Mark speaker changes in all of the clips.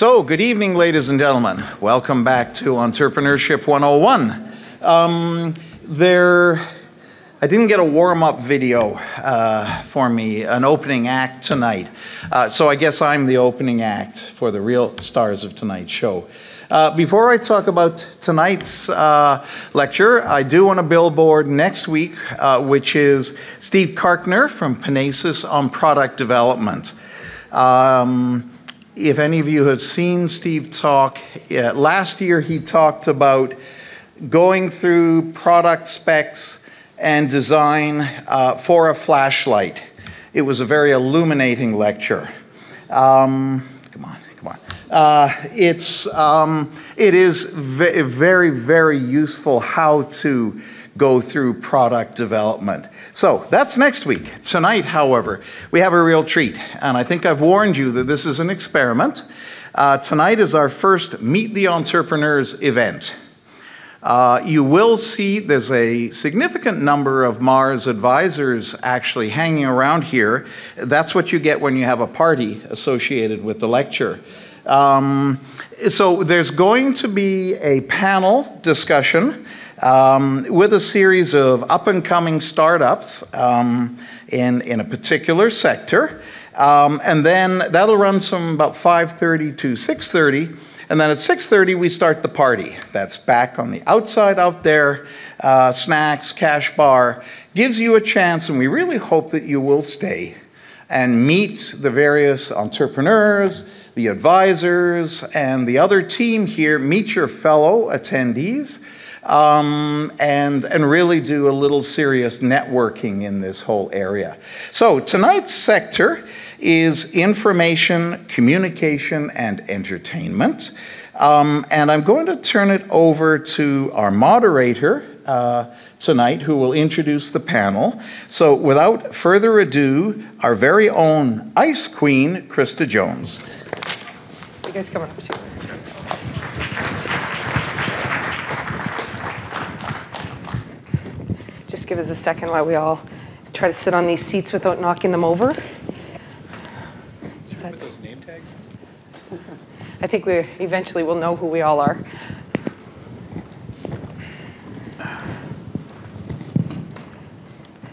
Speaker 1: So, good evening, ladies and gentlemen. Welcome back to Entrepreneurship 101. I didn't get a warm-up video for me, an opening act tonight. So I guess I'm the opening act for the real stars of tonight's show. Before I talk about tonight's lecture, I do want to billboard next week, which is Steve Karkner from Panelist on product development. If any of you have seen Steve talk, last year he talked about going through product specs and design for a flashlight. It was a very illuminating lecture. It is very, very useful how to go through product development. So that's next week. Tonight, however, we have a real treat. And I think I've warned you that this is an experiment. Tonight is our first Meet the Entrepreneurs event. You will see there's a significant number of Mars advisors actually hanging around here. That's what you get when you have a party associated with the lecture. So there's going to be a panel discussion with a series of up-and-coming startups in a particular sector. And then that'll run from about 5:30 to 6:30. And then at 6:30, we start the party. That's back on the outside out there, snacks, cash bar. Gives you a chance, and we really hope that you will stay and meet the various entrepreneurs, the advisors, and the other team here. Meet your fellow attendees, and really do a little serious networking in this whole area. So tonight's sector is information, communication, and entertainment. And I'm going to turn it over to our moderator tonight, who will introduce the panel. So without further ado, our very own Ice Queen, Krista Jones.
Speaker 2: You guys come up too. Just give us a second while we all try to sit on these seats without knocking them over.
Speaker 3: Those name tags?
Speaker 2: I think we eventually will know who we all are.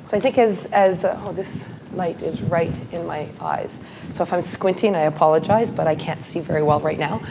Speaker 2: So I think oh, this light is right in my eyes. So if I'm squinting, I apologize, but I can't see very well right now.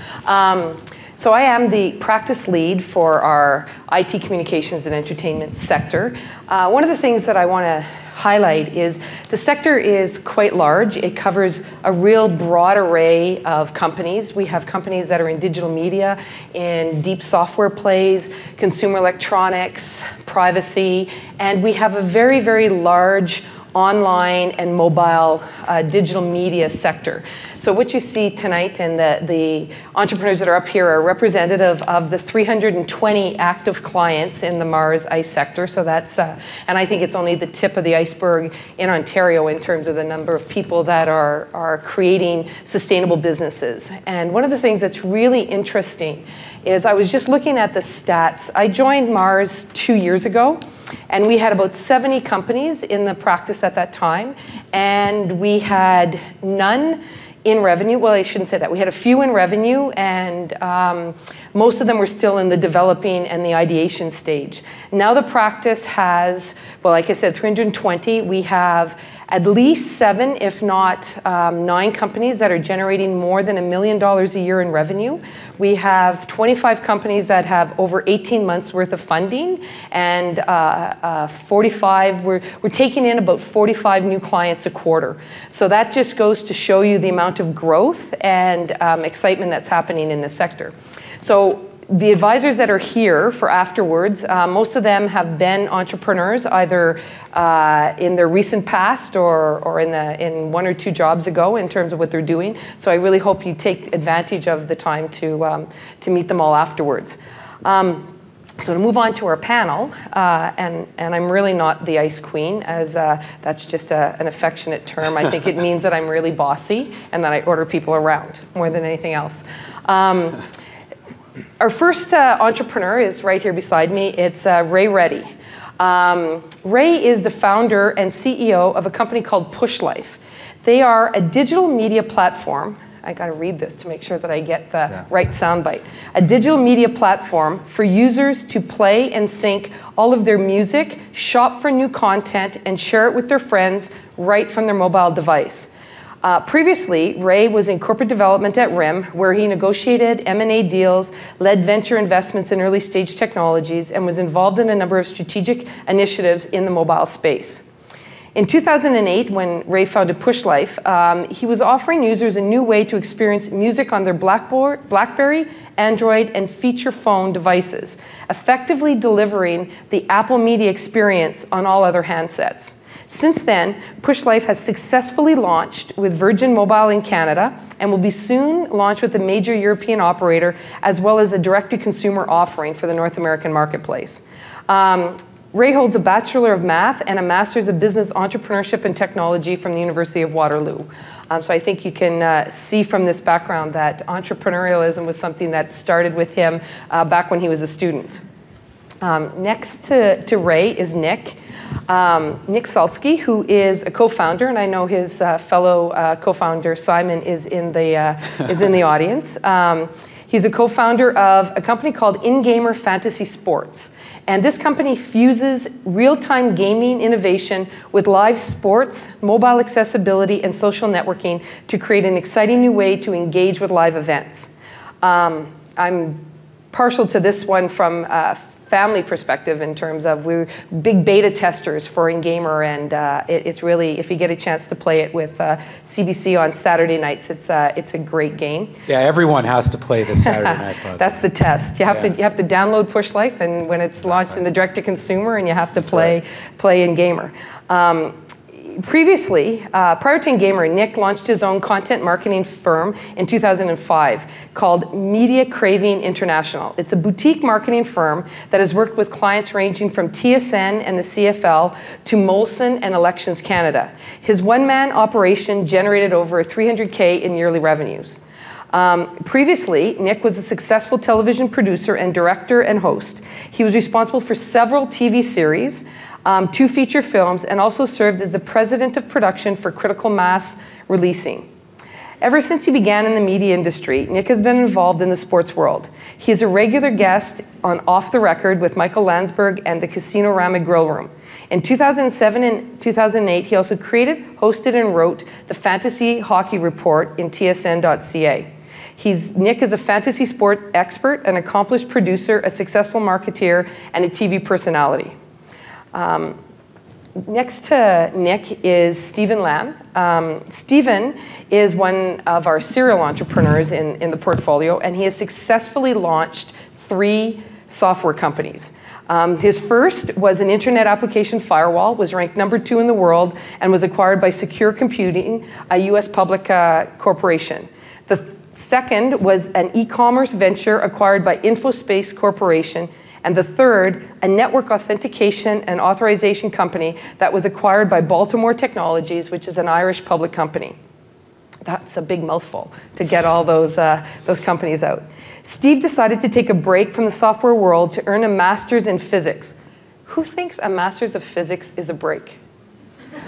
Speaker 2: So I am the practice lead for our IT communications and entertainment sector. One of the things that I want to highlight is the sector is quite large. It covers a real broad array of companies. We have companies that are in digital media, in deep software plays, consumer electronics, privacy, and we have a very, very large online and mobile digital media sector. So what you see tonight, and the entrepreneurs that are up here are representative of the 320 active clients in the Mars ICE sector. So that's, and I think it's only the tip of the iceberg in Ontario in terms of the number of people that are creating sustainable businesses. And one of the things that's really interesting is I was just looking at the stats. I joined Mars 2 years ago, and we had about 70 companies in the practice at that time, and we had none in revenue. Well, I shouldn't say that. We had a few in revenue, and most of them were still in the developing and the ideation stage. Now the practice has, well, like I said, 320. We have at least 7, if not 9 companies that are generating more than $1 million a year in revenue. We have 25 companies that have over 18 months worth of funding, and 45, we're taking in about 45 new clients a quarter. So that just goes to show you the amount of growth and excitement that's happening in this sector. So the advisors that are here for afterwards, most of them have been entrepreneurs, either in their recent past or in 1 or 2 jobs ago in terms of what they're doing. So I really hope you take advantage of the time to meet them all afterwards. So to move on to our panel, and I'm really not the Ice Queen, as that's just an affectionate term. I think it means that I'm really bossy and that I order people around more than anything else. Our first entrepreneur is right here beside me. It's Ray Reddy. Ray is the founder and CEO of a company called Push Life. They are a digital media platform I got to read this to make sure that I get the right soundbite. A digital media platform for users to play and sync all of their music, shop for new content, and share it with their friends right from their mobile device. Previously, Ray was in corporate development at RIM, where he negotiated M&A deals, led venture investments in early stage technologies, and was involved in a number of strategic initiatives in the mobile space. In 2008, when Ray founded Push Life, he was offering users a new way to experience music on their BlackBerry, Android, and feature phone devices, effectively delivering the Apple Media experience on all other handsets. Since then, Push Life has successfully launched with Virgin Mobile in Canada and will be soon launched with a major European operator, as well as a direct-to-consumer offering for the North American marketplace. Ray holds a Bachelor of Math and a Master's of Business Entrepreneurship and Technology from the University of Waterloo. So I think you can see from this background that entrepreneurialism was something that started with him back when he was a student. Next to Ray is Nick. Nick Salsky, who is a co-founder, and I know his fellow co-founder Simon is in the audience. He's a co-founder of a company called InGamer Fantasy Sports. And this company fuses real-time gaming innovation with live sports, mobile accessibility, and social networking to create an exciting new way to engage with live events. I'm partial to this one from family perspective in terms of we're big beta testers for InGamer, and it's really, if you get a chance to play it with CBC on Saturday nights, it's a great game.
Speaker 3: Yeah, everyone has to play this Saturday night.
Speaker 2: That's the test. You have to download Push Life, and when it's launched in the direct to consumer, and you have to play InGamer. Previously, prior to InGamer, Nick launched his own content marketing firm in 2005 called Media Craving International. It's a boutique marketing firm that has worked with clients ranging from TSN and the CFL to Molson and Elections Canada. His one-man operation generated over $300K in yearly revenues. Previously, Nick was a successful television producer and director and host. He was responsible for several TV series, 2 feature films, and also served as the president of production for Critical Mass Releasing. Ever since he began in the media industry, Nick has been involved in the sports world. He is a regular guest on Off the Record with Michael Landsberg and the Casino Rama Grill Room. In 2007 and 2008, he also created, hosted, and wrote the Fantasy Hockey Report in tsn.ca. Nick is a fantasy sport expert, an accomplished producer, a successful marketeer, and a TV personality. Next to Nick is Stephen Lamb. Stephen is one of our serial entrepreneurs in the portfolio, and he has successfully launched 3 software companies. His first was an internet application firewall, was ranked #2 in the world, and was acquired by Secure Computing, a US public corporation. The second was an e-commerce venture acquired by InfoSpace Corporation. And the third, a network authentication and authorization company that was acquired by Baltimore Technologies, which is an Irish public company. That's a big mouthful to get all those companies out. Steve decided to take a break from the software world to earn a master's in physics. Who thinks a master's of physics is a break?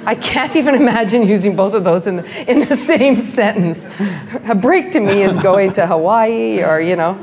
Speaker 2: I can't even imagine using both of those in the same sentence. A break to me is going to Hawaii or,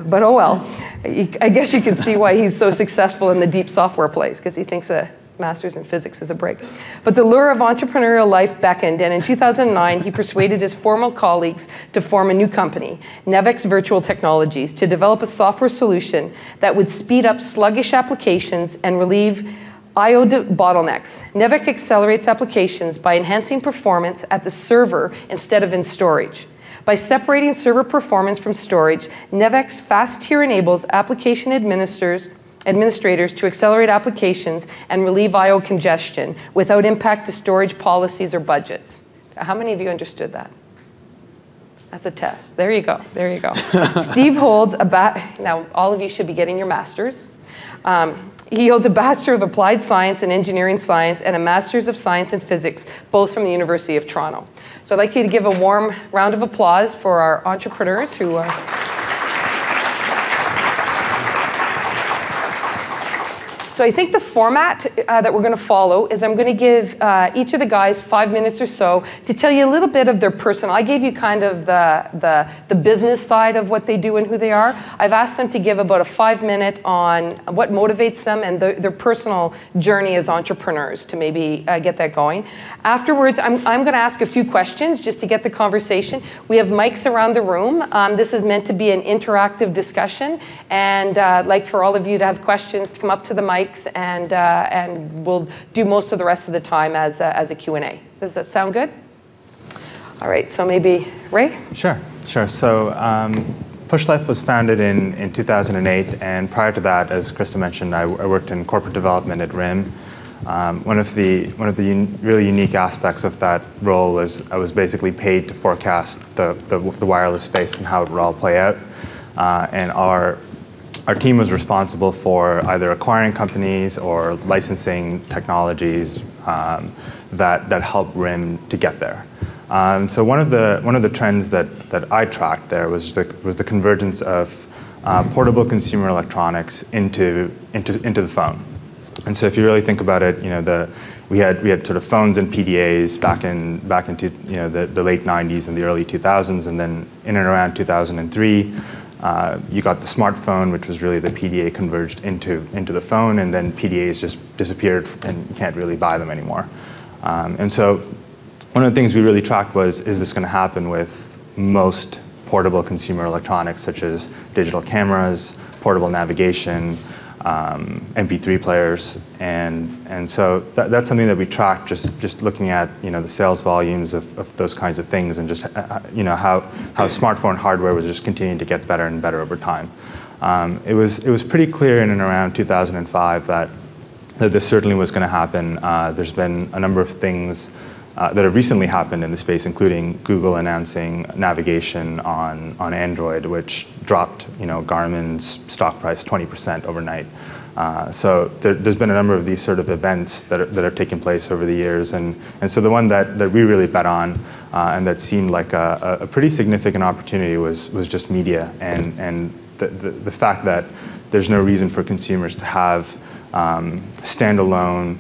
Speaker 2: but oh well. I guess you can see why he's so successful in the deep software place, because he thinks a master's in physics is a break. But the lure of entrepreneurial life beckoned, and in 2009, he persuaded his former colleagues to form a new company, Nevex Virtual Technologies, to develop a software solution that would speed up sluggish applications and relieve I/O bottlenecks. Nevex accelerates applications by enhancing performance at the server instead of in storage. By separating server performance from storage, Nevex fast tier enables application administrators to accelerate applications and relieve I/O congestion without impact to storage policies or budgets. How many of you understood that? That's a test. There you go. There you go. Steve holds now all of you should be getting your masters. He holds a Bachelor of Applied Science and Engineering Science and a Master's of Science and Physics, both from the University of Toronto. So I'd like you to give a warm round of applause for our entrepreneurs who are... So I think the format that we're going to follow is I'm going to give each of the guys 5 minutes or so to tell you a little bit of their personal. I gave you kind of the business side of what they do and who they are. I've asked them to give about a 5-minute on what motivates them and their personal journey as entrepreneurs to maybe get that going. Afterwards, I'm going to ask a few questions just to get the conversation. We have mics around the room. This is meant to be an interactive discussion, and like for all of you to have questions, to come up to the mics, and we'll do most of the rest of the time as a Q&A. Does that sound good? All right, so maybe Ray?
Speaker 4: Sure. So Push Life was founded in 2008, and prior to that, as Krista mentioned, I worked in corporate development at RIM. One of the really unique aspects of that role was I was basically paid to forecast the wireless space and how it would all play out, and our team was responsible for either acquiring companies or licensing technologies that help RIM to get there. So one of the trends that I tracked there was the convergence of portable consumer electronics into the phone. And so if you really think about it, we had sort of phones and PDAs back into the late 90s and the early 2000s, and then in and around 2003. You got the smartphone, which was really the PDA converged into the phone, and then PDAs just disappeared and you can't really buy them anymore. And so one of the things we really tracked was, is this going to happen with most portable consumer electronics, such as digital cameras, portable navigation, MP3 players, and so that's something that we tracked, just looking at the sales volumes of those kinds of things, and just how smartphone hardware was just continuing to get better and better over time. It was pretty clear in and around 2005 that this certainly was going to happen. There's been a number of things that have recently happened in the space, including Google announcing navigation on Android, which dropped Garmin's stock price 20% overnight. So there's been a number of these sort of events that have taken place over the years, and so the one that we really bet on and that seemed like a pretty significant opportunity was just media, and the fact that there's no reason for consumers to have standalone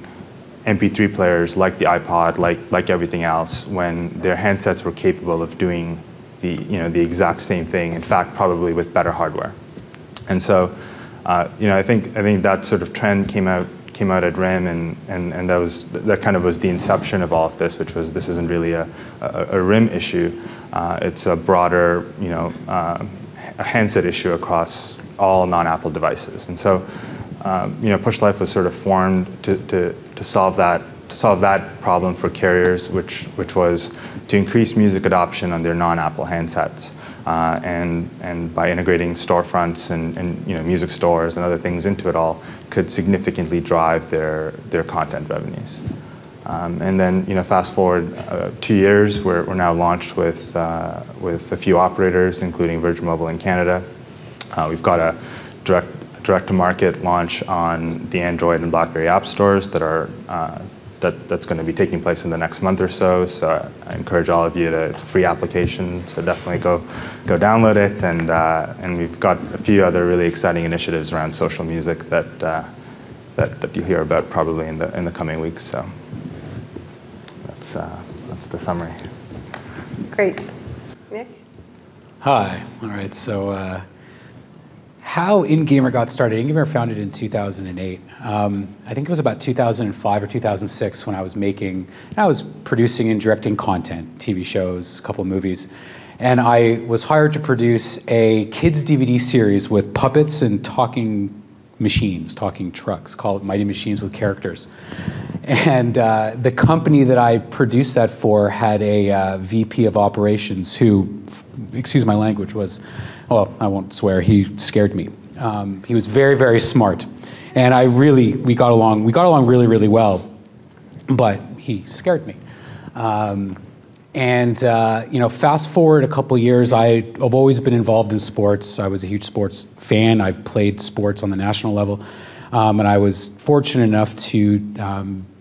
Speaker 4: MP3 players like the iPod, like everything else, when their handsets were capable of doing the exact same thing. In fact, probably with better hardware. And so, I think that sort of trend came out at RIM, and that kind of was the inception of all of this, which was, this isn't really a RIM issue. It's a broader, a handset issue across all non-Apple devices. And so, Push Life was sort of formed to solve that problem for carriers, which was to increase music adoption on their non-Apple handsets, and by integrating storefronts and music stores and other things into it all, could significantly drive their content revenues. And then fast forward 2 years, we're now launched with a few operators, including Virgin Mobile in Canada. We've got a direct-to-market launch on the Android and BlackBerry app stores that's going to be taking place in the next month or so. So I encourage all of you it's a free application, so definitely go download it. And we've got a few other really exciting initiatives around social music that you'll hear about probably in the coming weeks. So that's the summary.
Speaker 2: Great. Nick?
Speaker 3: Hi. All right. So how InGamer got started. InGamer founded in 2008. I think it was about 2005 or 2006 when I was producing and directing content, TV shows, a couple of movies. And I was hired to produce a kids DVD series with puppets and talking machines, talking trucks, call it Mighty Machines with Characters. And the company that I produced that for had a VP of operations who, excuse my language, was, well, I won't swear, he scared me. He was very, very smart. And we got along really, really well, but he scared me. Fast forward a couple years, I've always been involved in sports. I was a huge sports fan. I've played sports on the national level. And I was fortunate enough to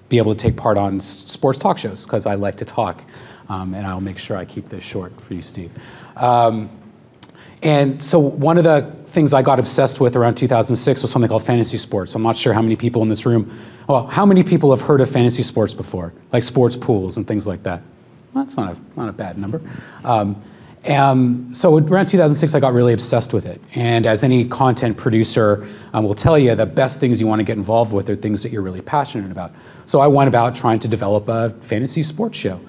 Speaker 3: be able to take part on sports talk shows because I like to talk. And I'll make sure I keep this short for you, Steve. And so one of the things I got obsessed with around 2006 was something called fantasy sports. I'm not sure how many people in this room, well, how many people have heard of fantasy sports before? Like sports pools and things like that. Well, that's not a bad number. So around 2006, I got really obsessed with it. And as any content producer will tell you, the best things you want to get involved with are things that you're really passionate about. So I went about trying to develop a fantasy sports show.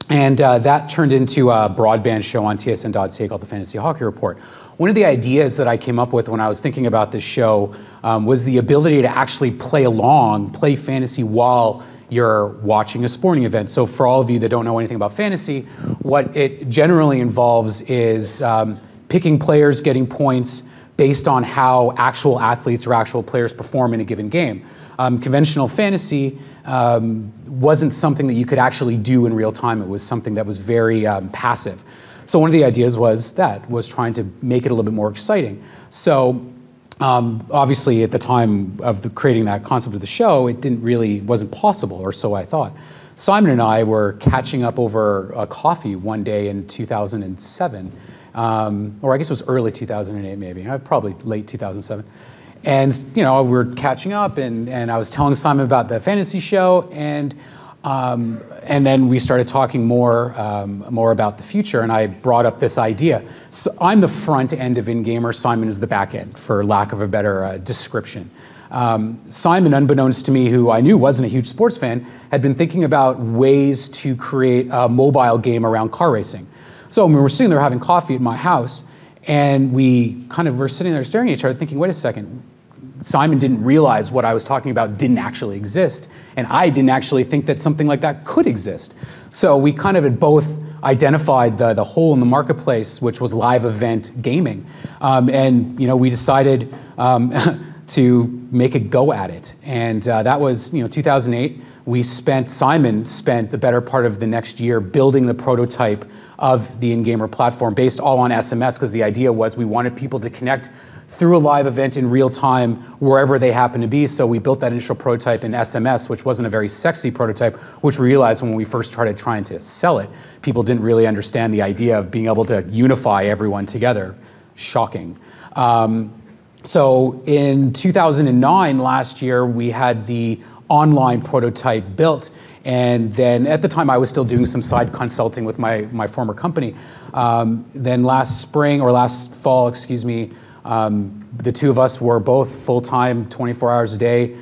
Speaker 3: And that turned into a broadband show on TSN.ca called the Fantasy Hockey Report. One of the ideas that I came up with when I was thinking about this show was the ability to actually play along, play fantasy while you're watching a sporting event. So for all of you that don't know anything about fantasy, what it generally involves is picking players, getting points based on how actual athletes or actual players perform in a given game. Conventional fantasy wasn't something that you could actually do in real time. It was something that was very passive. So one of the ideas was trying to make it a little bit more exciting. So obviously at the time of creating that concept of the show, it wasn't possible, or so I thought. Simon and I were catching up over a coffee one day in 2007, or I guess it was early 2008 maybe, probably late 2007. And we were catching up, and I was telling Simon about the fantasy show, and then we started talking more about the future, and I brought up this idea. So I'm the front end of InGamer, Simon is the back end, for lack of a better description. Simon, unbeknownst to me, who I knew wasn't a huge sports fan, had been thinking about ways to create a mobile game around car racing. So we were sitting there having coffee at my house, and we kind of were sitting there staring at each other thinking, wait a second, Simon didn't realize what I was talking about didn't actually exist, and I didn't actually think that something like that could exist. So we kind of had both identified the hole in the marketplace, which was live event gaming, and we decided to make a go at it. And that was 2008. Simon spent the better part of the next year building the prototype of the InGamer platform based all on SMS, because the idea was we wanted people to connect through a live event in real time wherever they happen to be. So we built that initial prototype in SMS, which wasn't a very sexy prototype, which we realized when we first started trying to sell it, people didn't really understand the idea of being able to unify everyone together. Shocking. So in 2009, last year, we had the online prototype built. And then at the time, I was still doing some side consulting with my former company. Then last fall, the two of us were both full-time, 24 hours a day,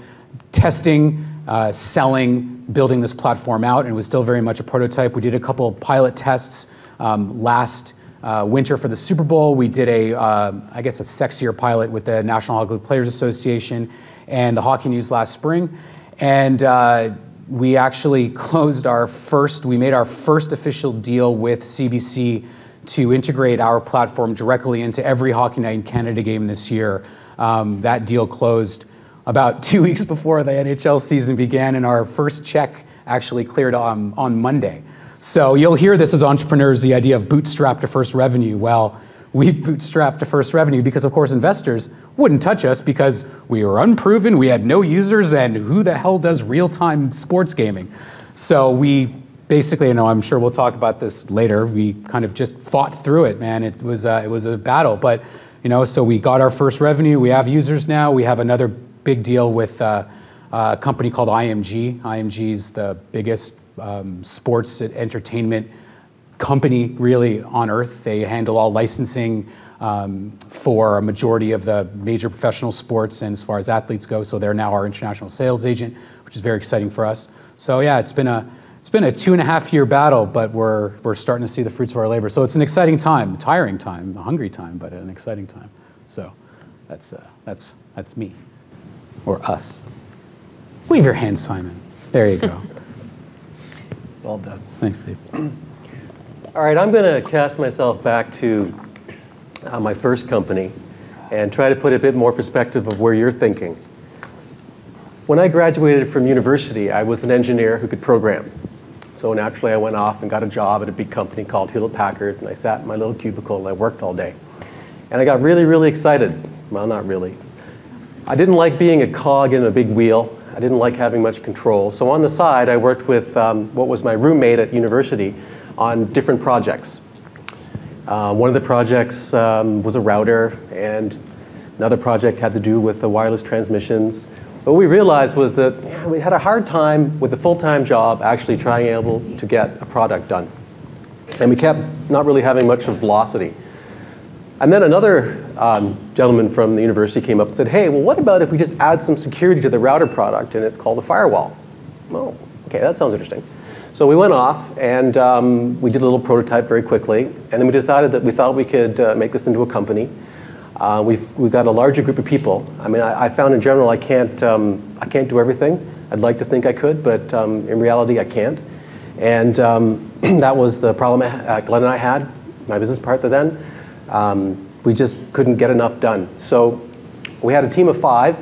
Speaker 3: testing, selling, building this platform out, and it was still very much a prototype. We did a couple of pilot tests last winter for the Super Bowl. We did a sexier pilot with the National Hockey Players Association and the Hockey News last spring. And we actually we made our first official deal with CBC to integrate our platform directly into every Hockey Night in Canada game this year. That deal closed about 2 weeks before the NHL season began, and our first check actually cleared on Monday. So you'll hear this as entrepreneurs, the idea of bootstrap to first revenue. Well, we bootstrapped to first revenue because, of course, investors wouldn't touch us because we were unproven, we had no users, and who the hell does real-time sports gaming? So we basically, I'm sure we'll talk about this later, we kind of just fought through it, man. It was a battle, but so we got our first revenue, we have users now, we have another big deal with a company called IMG. IMG is the biggest sports entertainment company really on earth. They handle all licensing for a majority of the major professional sports and as far as athletes go, so they're now our international sales agent, which is very exciting for us. So yeah, it's been a 2.5-year battle, but we're starting to see the fruits of our labor. So it's an exciting time, a tiring time, a hungry time, but an exciting time. So that's me, or us. Wave your hand, Simon. There you go.
Speaker 5: Well done.
Speaker 3: Thanks, Steve.
Speaker 5: All right, I'm going to cast myself back to my first company and try to put a bit more perspective of where you're thinking. When I graduated from university, I was an engineer who could program. So naturally, I went off and got a job at a big company called Hewlett-Packard, and I sat in my little cubicle and I worked all day. And I got really, really excited. Well, not really. I didn't like being a cog in a big wheel. I didn't like having much control. So on the side, I worked with what was my roommate at university on different projects. One of the projects was a router, and another project had to do with the wireless transmissions. What we realized was that we had a hard time with a full-time job actually trying able to get a product done. And we kept not really having much of velocity. And then another gentleman from the university came up and said, hey, well, what about if we just add some security to the router product, and it's called a firewall? Oh, okay, that sounds interesting. So we went off, and we did a little prototype very quickly, and then we decided that we thought we could make this into a company. We've got a larger group of people. I mean, I found in general I can't do everything. I'd like to think I could, but in reality I can't. And that was the problem Glenn and I had, my business partner then. We just couldn't get enough done. So we had a team of 5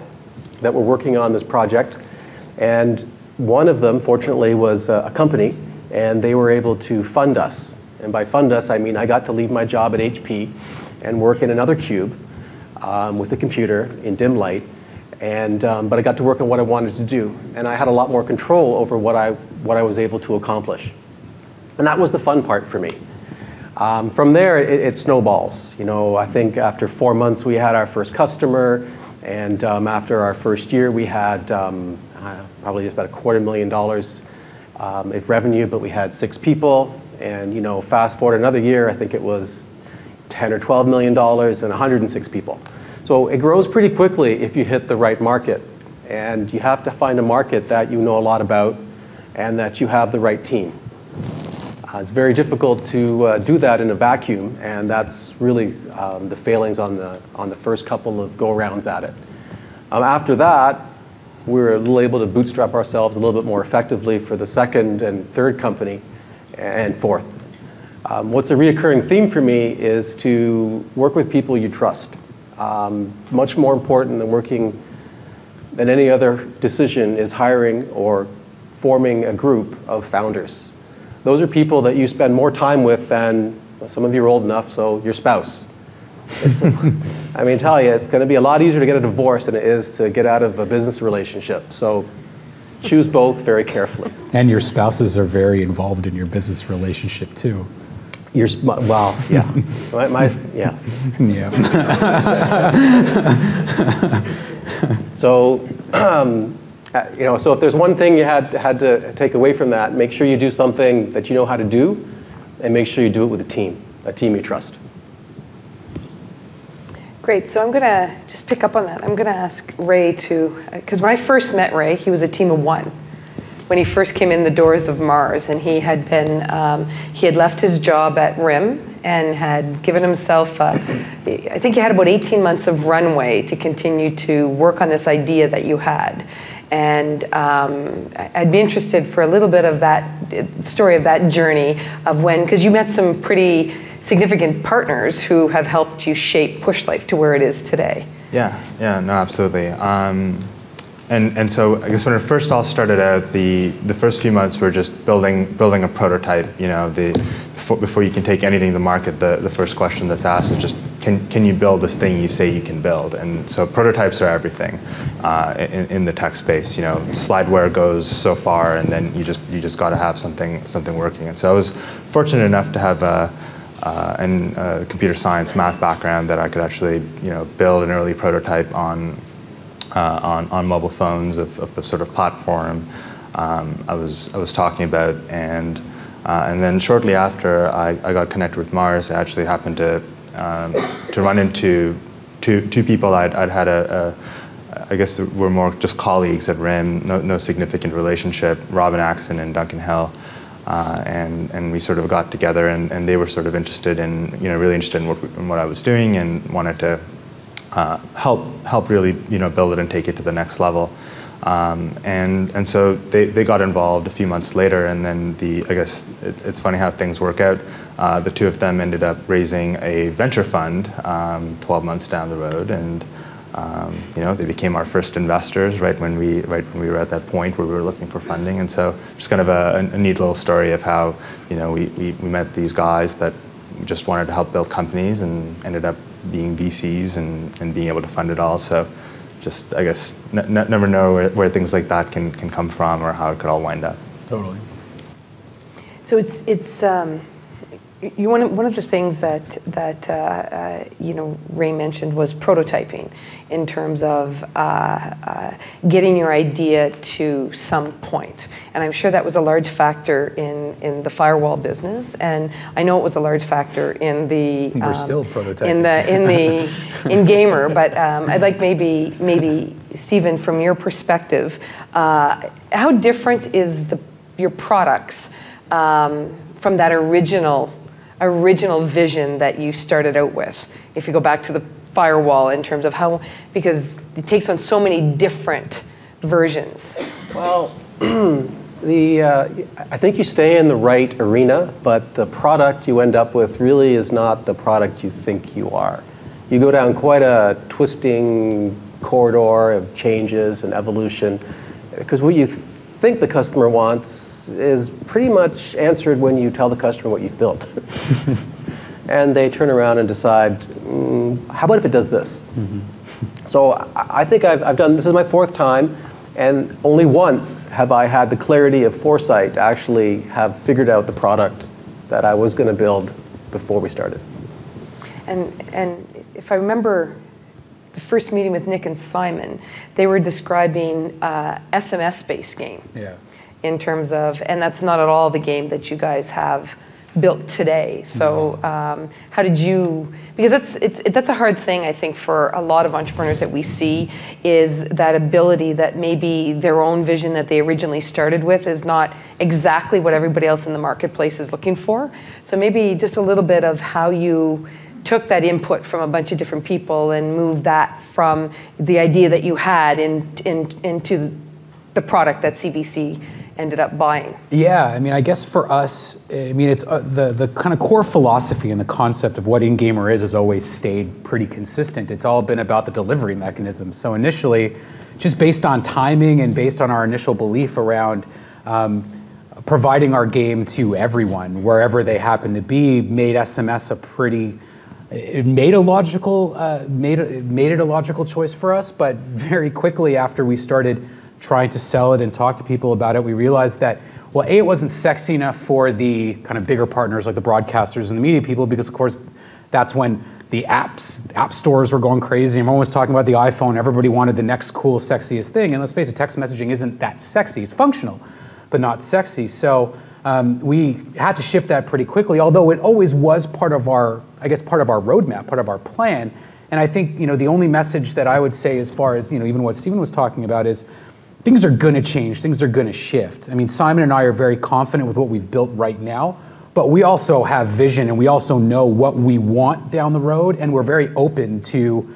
Speaker 5: that were working on this project, and one of them, fortunately, was a company, and they were able to fund us. And by fund us, I mean I got to leave my job at HP and work in another cube with a computer in dim light. But I got to work on what I wanted to do. And I had a lot more control over what I was able to accomplish. And that was the fun part for me. From there, it snowballs. You know, I think after 4 months, we had our first customer. And after our first year, we had probably just about $250,000 of revenue, but we had 6 people. And, you know, fast forward another year, I think it was $10 or $12 million and 106 people. So it grows pretty quickly if you hit the right market. And you have to find a market that you know a lot about and that you have the right team. It's very difficult to do that in a vacuum, and that's really the failings on the first couple of go-rounds at it. After that, we were able to bootstrap ourselves a little bit more effectively for the second and third company and fourth. What's a reoccurring theme for me is to work with people you trust. Much more important than any other decision is hiring or forming a group of founders. Those are people that you spend more time with than, well, some of you are old enough, so your spouse. I mean, tell you, it's going to be a lot easier to get a divorce than it is to get out of a business relationship. So choose both very carefully.
Speaker 3: And your spouses are very involved in your business relationship too.
Speaker 5: Well, yeah. Yes.
Speaker 3: Yeah.
Speaker 5: So, you know, so if there's one thing you had to take away from that, make sure you do something that you know how to do, and make sure you do it with a team you trust.
Speaker 2: Great, so I'm going to just pick up on that. I'm going to ask Ray to, because when I first met Ray, he was a team of 1. When he first came in the doors of Mars, and he had left his job at RIM and had given himself, I think he had about 18 months of runway to continue to work on this idea that you had. And I'd be interested for a little bit of that story of that journey of when, because you met some pretty significant partners who have helped you shape PushLife to where it is today. Yeah,
Speaker 4: no, absolutely. And so I guess when it first all started out, the first few months were just building a prototype. You know, before you can take anything to market, the first question that's asked is just, can you build this thing you say you can build? And so prototypes are everything in the tech space. You know, slideware goes so far, and then you just got to have something working. And so I was fortunate enough to have a computer science math background that I could actually build an early prototype on mobile phones of the sort of platform I was talking about, and then shortly after I got connected with Mars, I actually happened to run into two people I'd had I guess were more just colleagues at RIM, no significant relationship, Robin Axon and Duncan Hill, and we sort of got together, and they were sort of interested in really interested in what I was doing and wanted to help really build it and take it to the next level, and so they got involved a few months later, and then I guess it's funny how things work out. The two of them ended up raising a venture fund 12 months down the road, and they became our first investors right when we were at that point where we were looking for funding. And so just kind of a neat little story of how we met these guys that just wanted to help build companies and ended up being VCs and being able to fund it all. So just, I guess, never know where things like that can come from or how it could all wind up.
Speaker 3: Totally.
Speaker 2: So it's one of the things that Ray mentioned was prototyping, in terms of getting your idea to some point. And I'm sure that was a large factor in the firewall business, and I know it was a large factor in the
Speaker 3: We're still prototyping
Speaker 2: in Gamer. But I'd like maybe Stephen, from your perspective, how different is your products from that original vision that you started out with? If you go back to the firewall, in terms of how, because it takes on so many different versions.
Speaker 5: Well, I think you stay in the right arena, but the product you end up with really is not the product you think you are. You go down quite a twisting corridor of changes and evolution, because what you think the customer wants is pretty much answered when you tell the customer what you've built. And they turn around and decide, how about if it does this? Mm-hmm. So I think I've done, this is my 4th time, and only once have I had the clarity of foresight to actually have figured out the product that I was going to build before we started.
Speaker 2: And if I remember the first meeting with Nick and Simon, they were describing SMS-based game.
Speaker 3: Yeah.
Speaker 2: In terms of, and that's not at all the game that you guys have built today. So how did you, because that's a hard thing, I think, for a lot of entrepreneurs that we see, is that ability that maybe their own vision that they originally started with is not exactly what everybody else in the marketplace is looking for. So maybe just a little bit of how you took that input from a bunch of different people and moved that from the idea that you had into the product that CBC ended up buying.
Speaker 3: Yeah, I mean, I guess for us, I mean, it's the kind of core philosophy and the concept of what in-gamer is has always stayed pretty consistent. It's all been about the delivery mechanism. So initially, just based on timing and based on our initial belief around providing our game to everyone, wherever they happen to be, made SMS a pretty, it made it a logical choice for us. But very quickly after we started trying to sell it and talk to people about it, we realized that, well, A, it wasn't sexy enough for the kind of bigger partners like the broadcasters and the media people, because of course that's when the app stores were going crazy. Everyone was talking about the iPhone. Everybody wanted the next cool, sexiest thing. And let's face it, text messaging isn't that sexy. It's functional, but not sexy. So we had to shift that pretty quickly, although it always was part of our, I guess, part of our roadmap, part of our plan. And I think, the only message that I would say, as far as, even what Stephen was talking about, is things are going to change, things are going to shift. I mean, Simon and I are very confident with what we've built right now, but we also have vision and we also know what we want down the road, and we're very open to,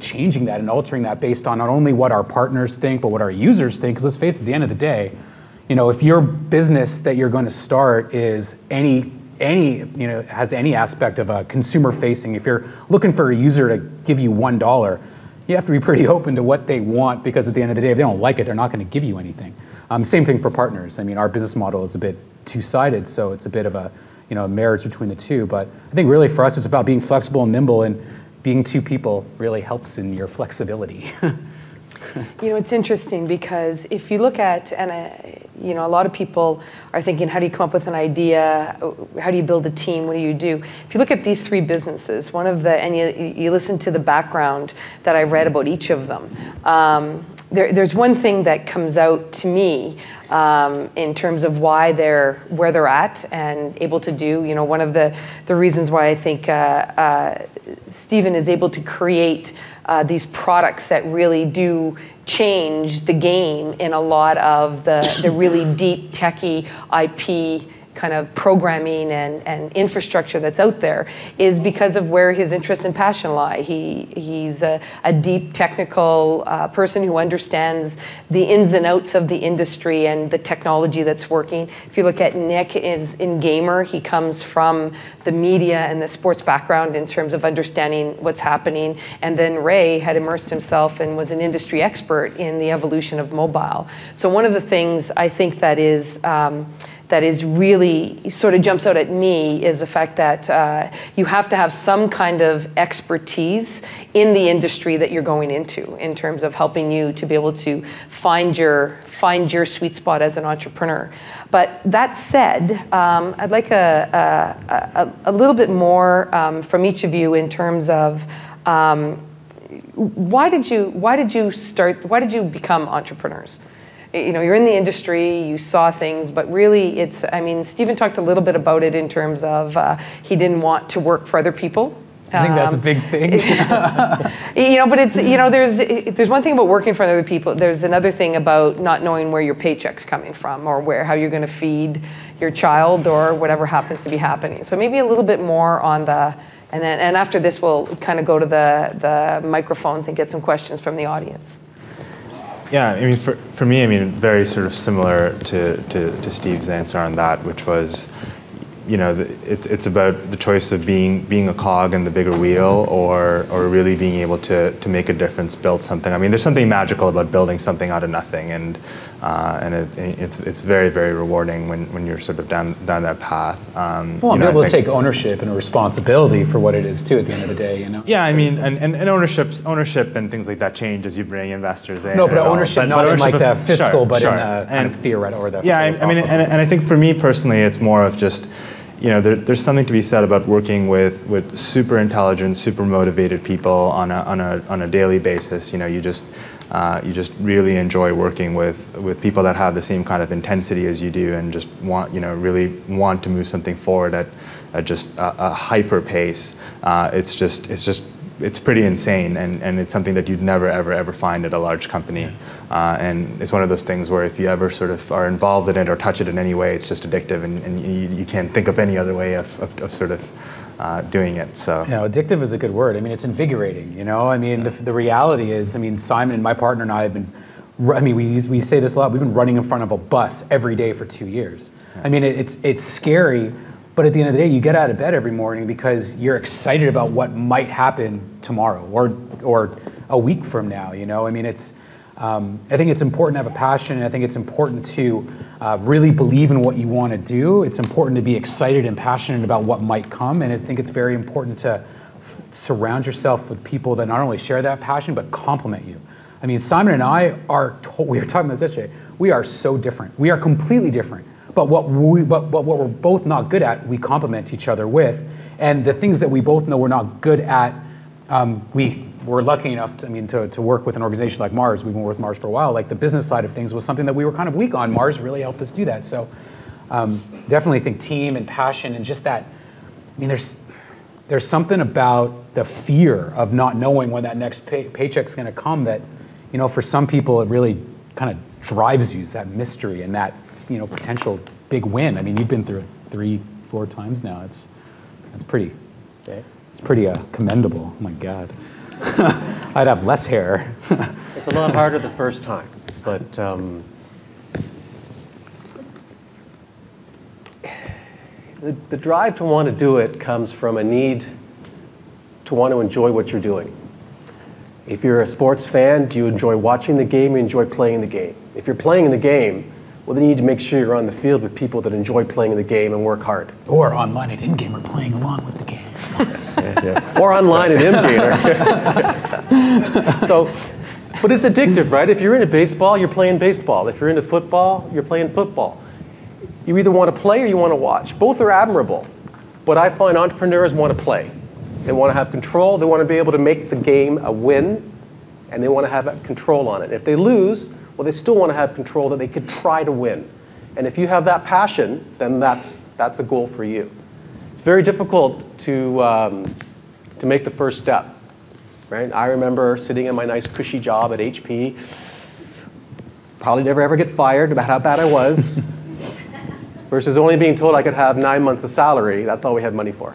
Speaker 3: changing that and altering that based on not only what our partners think, but what our users think. Because let's face it, at the end of the day, if your business that you're going to start is has any aspect of a consumer facing, if you're looking for a user to give you $1, you have to be pretty open to what they want, because at the end of the day, if they don't like it, they're not going to give you anything. Same thing for partners. I mean, our business model is a bit two-sided, so it's a bit of a marriage between the two. But I think really for us, it's about being flexible and nimble, and being two people really helps in your flexibility.
Speaker 2: It's interesting, because if you look at, and a lot of people are thinking, how do you come up with an idea? How do you build a team? What do you do? If you look at these 3 businesses, and you listen to the background that I read about each of them, there's one thing that comes out to me in terms of why they're where they're at and able to do. One of the reasons why I think Stephen is able to create these products that really do change the game in a lot of the really deep techie IP kind of programming and infrastructure that's out there, is because of where his interest and passion lie. He's a deep technical person who understands the ins and outs of the industry and the technology that's working. If you look at Nick in Gamer, he comes from the media and the sports background in terms of understanding what's happening. And then Ray had immersed himself and was an industry expert in the evolution of mobile. So one of the things I think that is that is really sort of jumps out at me is the fact that you have to have some kind of expertise in the industry that you're going into in terms of helping you to be able to find your sweet spot as an entrepreneur. But that said, I'd like a little bit more from each of you in terms of why did you become entrepreneurs? You know, you're in the industry, you saw things, but really I mean, Stephen talked a little bit about it in terms of he didn't want to work for other people.
Speaker 3: I think that's a big thing.
Speaker 2: You know, but it's, you know, there's one thing about working for other people. There's another thing about not knowing where your paycheck's coming from or how you're going to feed your child or whatever happens to be happening. So maybe a little bit more on and after this we'll kind of go to the microphones and get some questions from the audience.
Speaker 4: Yeah, I mean, for me, I mean, very sort of similar to Steve's answer on that, which was, you know, it's about the choice of being a cog in the bigger wheel or really being able to make a difference, build something. I mean, there's something magical about building something out of nothing, and it's very, very rewarding when you're sort of down that path.
Speaker 3: Well, and be able to take ownership and a responsibility for what it is too at the end of the day, you know.
Speaker 4: Yeah, I mean, and ownership and things like that change as you bring investors in.
Speaker 3: No, but ownership not in like the fiscal, but
Speaker 4: sure.
Speaker 3: in the kind of theoretical or the.
Speaker 4: Yeah, I mean, and I think for me personally, it's more of just, you know, there's something to be said about working with super intelligent, super motivated people on a daily basis. You know, you just really enjoy working with people that have the same kind of intensity as you do, and just really want to move something forward at just a hyper pace. It's pretty insane, and it's something that you'd never ever find at a large company. And it's one of those things where if you ever sort of are involved in it or touch it in any way, it's just addictive, and you can't think of any other way of sort of doing it. So
Speaker 3: yeah, addictive is a good word. I mean, it's invigorating. You know, I mean, the reality is, I mean, Simon and my partner and I have been. I mean, we say this a lot. We've been running in front of a bus every day for 2 years. I mean, it's scary. But at the end of the day, you get out of bed every morning because you're excited about what might happen tomorrow or a week from now. You know, I mean, I think it's important to have a passion, and I think it's important to really believe in what you want to do. It's important to be excited and passionate about what might come, and I think it's very important to surround yourself with people that not only share that passion but complement you. I mean, Simon and I we were talking about this yesterday. We are so different. We are completely different. But what we're both not good at, we complement each other with. And the things that we both know we're not good at, we're lucky enough to work with an organization like Mars. We've been with Mars for a while. Like the business side of things was something that we were kind of weak on. Mars really helped us do that. So definitely think team and passion and just that. I mean, there's something about the fear of not knowing when that next paycheck's going to come that, you know, for some people it really kind of drives you, that mystery and that, you know, potential big win. I mean, you've been through it 3-4 times now. It's pretty commendable. Oh my God. I'd have less hair.
Speaker 5: It's a lot harder the first time, but the drive to want to do it comes from a need to want to enjoy what you're doing. If you're a sports fan, do you enjoy watching the game or enjoy playing the game? If you're playing in the game, well, then you need to make sure you're on the field with people that enjoy playing the game and work hard.
Speaker 3: Or online at in-game or playing along with the game.
Speaker 5: Yeah. Or online at in-game. So, but it's addictive, right? If you're into baseball, you're playing baseball. If you're into football, you're playing football. You either want to play or you want to watch. Both are admirable. But I find entrepreneurs want to play. They want to have control. They want to be able to make the game a win. And they want to have that control on it. If they lose, well, they still want to have control that they could try to win. And if you have that passion, then that's a goal for you. It's very difficult to make the first step, right? I remember sitting in my nice cushy job at HP, probably never ever get fired about how bad I was, versus only being told I could have 9 months of salary. That's all we had money for.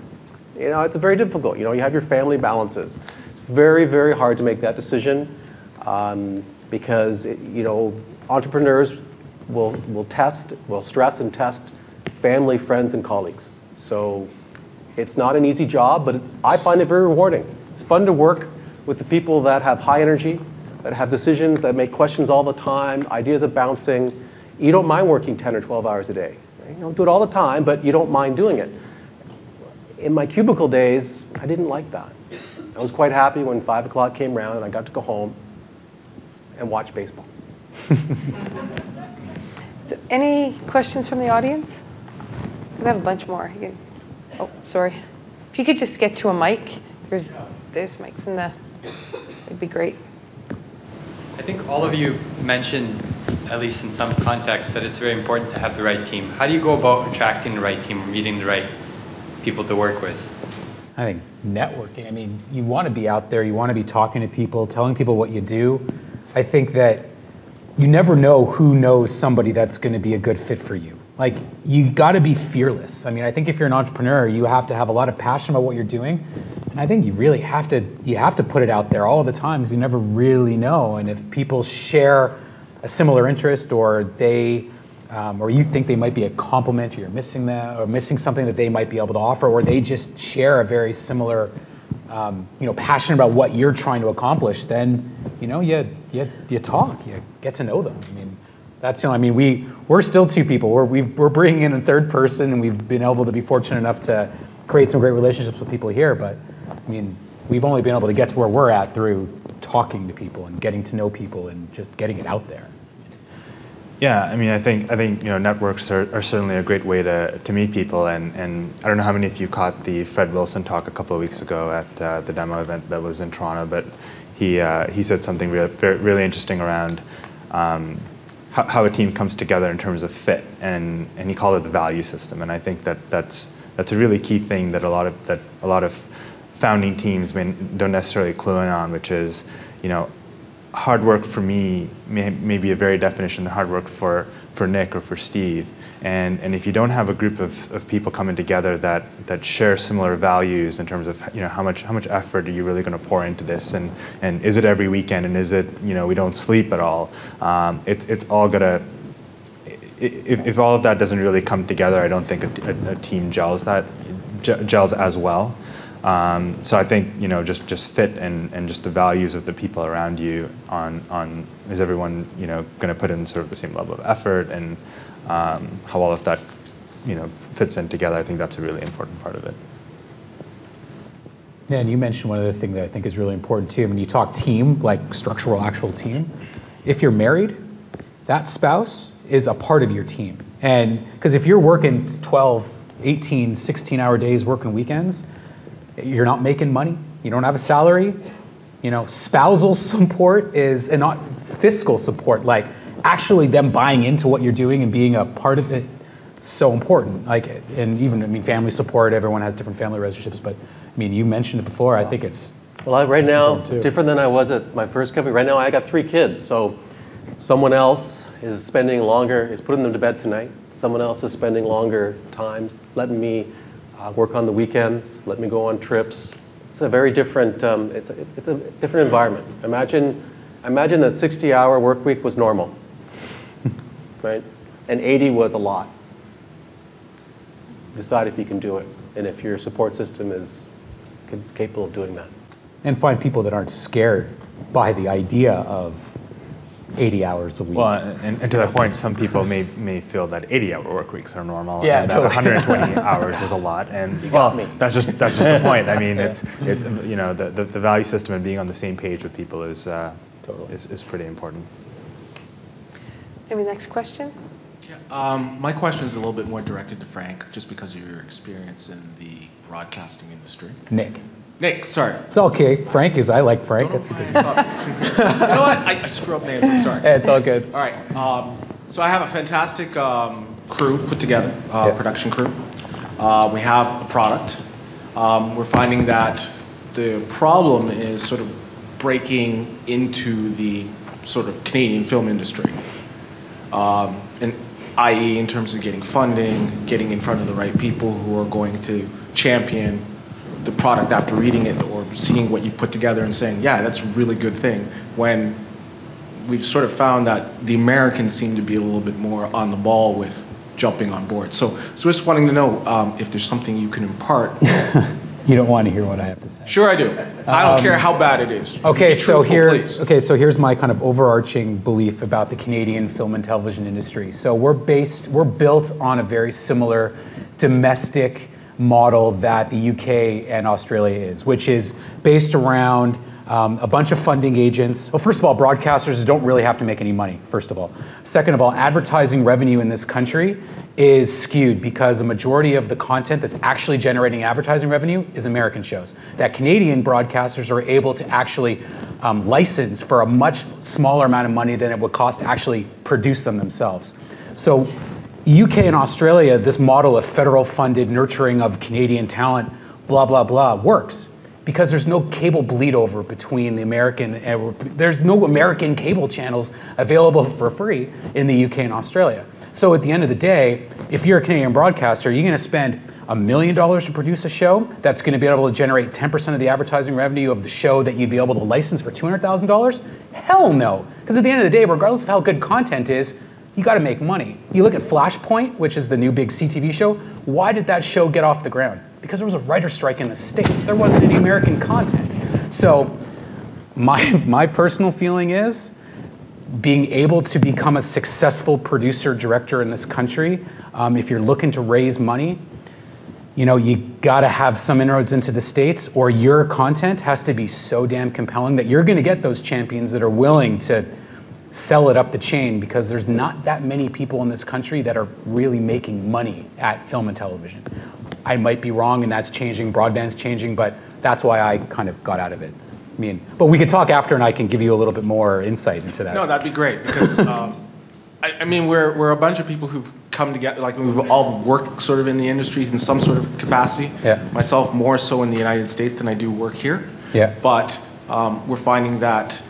Speaker 5: You know, it's very difficult. You know, you have your family balances. It's very, very hard to make that decision. Because you know, entrepreneurs will stress and test family, friends, and colleagues. So it's not an easy job, but I find it very rewarding. It's fun to work with the people that have high energy, that have decisions, that make questions all the time, ideas are bouncing. You don't mind working 10 or 12 hours a day, You don't do it all the time, but you don't mind doing it. In my cubicle days, I didn't like that. I was quite happy when 5 o'clock came around and I got to go home and watch baseball.
Speaker 2: So any questions from the audience? Because I have a bunch more. You can, oh, sorry. If you could just get to a mic. There's mics in the, it'd be great.
Speaker 6: I think all of you mentioned, at least in some context, that it's very important to have the right team. How do you go about attracting the right team or meeting the right people to work with?
Speaker 3: I think networking. I mean, you want to be out there. You want to be talking to people, telling people what you do. I think that you never know who knows somebody that's going to be a good fit for you. Like, you got to be fearless. I mean, I think if you're an entrepreneur, you have to have a lot of passion about what you're doing. And I think you really have to put it out there all the time, because you never really know. And if people share a similar interest, or they, or you think they might be a complement, or you're missing that, or missing something that they might be able to offer, or they just share a very similar, passion about what you're trying to accomplish, then you talk, you get to know them. I mean, that's we're still two people. We're bringing in a third person, and we've been able to be fortunate enough to create some great relationships with people here. But I mean, we've only been able to get to where we're at through talking to people and getting to know people and just getting it out there.
Speaker 4: Yeah, I mean, I think networks are certainly a great way to meet people, and I don't know how many of you caught the Fred Wilson talk a couple of weeks ago at the demo event that was in Toronto, but he said something really interesting around how a team comes together in terms of fit, and he called it the value system, and I think that's a really key thing that a lot of founding teams don't necessarily clue in on, which is, hard work for me may be a very definition of hard work for Nick or for Steve. And if you don't have a group of people coming together that share similar values in terms of how much effort are you really going to pour into this, and is it every weekend, and is it we don't sleep at all, it's all gonna, if all of that doesn't really come together, I don't think a team gels as well. So I think just fit and just the values of the people around you on is everyone going to put in sort of the same level of effort, and how all of that fits in together. I think that's a really important part of it.
Speaker 3: Yeah, and you mentioned one other thing that I think is really important too. When you talk team, like structural actual team, if you're married, that spouse is a part of your team. And because if you're working 12, 18, 16-hour days, working weekends, you're not making money, you don't have a salary, spousal support is, and not fiscal support, like actually them buying into what you're doing and being a part of it, so important. Like, and even, family support, everyone has different family relationships, but you mentioned it before, I think it's...
Speaker 5: Well, right now, it's different than I was at my first company. Right now, I got 3 kids, so someone else is putting them to bed tonight. Someone else is spending longer times, letting me work on the weekends, let me go on trips. It's a very different, it's a different environment. Imagine that 60-hour work week was normal, right? And 80 was a lot. Decide if you can do it, and if your support system is capable of doing that.
Speaker 3: And find people that aren't scared by the idea of 80 hours a week.
Speaker 4: Well, and to that point, some people may feel that 80-hour work weeks are normal,
Speaker 3: yeah,
Speaker 4: and that 120 hours is a lot. And that's just the point. It's the value system and being on the same page with people is pretty important.
Speaker 2: Maybe next question.
Speaker 7: Yeah, my question is a little bit more directed to Frank, just because of your experience in the broadcasting industry. Nick, sorry.
Speaker 3: It's okay. Frank is, I like Frank. That's a good name.
Speaker 7: You know what? I screw up names, I'm sorry.
Speaker 3: Yeah, it's all good.
Speaker 7: All right. So I have a fantastic crew put together, production crew. We have a product. We're finding that the problem is sort of breaking into the sort of Canadian film industry. And i.e. in terms of getting funding, getting in front of the right people who are going to champion the product after reading it or seeing what you've put together and saying, yeah, that's a really good thing, when we've sort of found that the Americans seem to be a little bit more on the ball with jumping on board. So just wanting to know if there's something you can impart
Speaker 3: You don't want to hear what I have to say.
Speaker 7: Sure I do. I don't care how bad it is.
Speaker 3: Okay,
Speaker 7: Be
Speaker 3: so
Speaker 7: truthful, please.
Speaker 3: so here's my kind of overarching belief about the Canadian film and television industry. So we're built on a very similar domestic model that the UK and Australia is, which is based around a bunch of funding agents. Well, first of all, broadcasters don't really have to make any money, first of all. Second of all, advertising revenue in this country is skewed because a majority of the content that's actually generating advertising revenue is American shows. That Canadian broadcasters are able to actually license for a much smaller amount of money than it would cost to actually produce them themselves. So UK and Australia, this model of federal funded nurturing of Canadian talent, blah, blah, blah, works. Because there's no cable bleed over between the American, there's no American cable channels available for free in the UK and Australia. So at the end of the day, if you're a Canadian broadcaster, you're going to spend $1 million to produce a show that's going to be able to generate 10% of the advertising revenue of the show that you'd be able to license for $200,000? Hell no. Because at the end of the day, regardless of how good content is, you got to make money. You look at Flashpoint, which is the new big CTV show. Why did that show get off the ground? Because there was a writer's strike in the States. There wasn't any American content. So my personal feeling is being able to become a successful producer director in this country, if you're looking to raise money, you gotta have some inroads into the States, or your content has to be so damn compelling that you're gonna get those champions that are willing to sell it up the chain, because there's not that many people in this country that are really making money at film and television. I might be wrong, and that's changing, broadband's changing, but that's why I kind of got out of it. But we could talk after, and I can give you a little bit more insight into that.
Speaker 7: No, that'd be great, because we're a bunch of people who've come together, like we've all worked sort of in the industries in some sort of capacity.
Speaker 3: Yeah.
Speaker 7: Myself more so in the United States than I do work here.
Speaker 3: Yeah.
Speaker 7: But we're finding that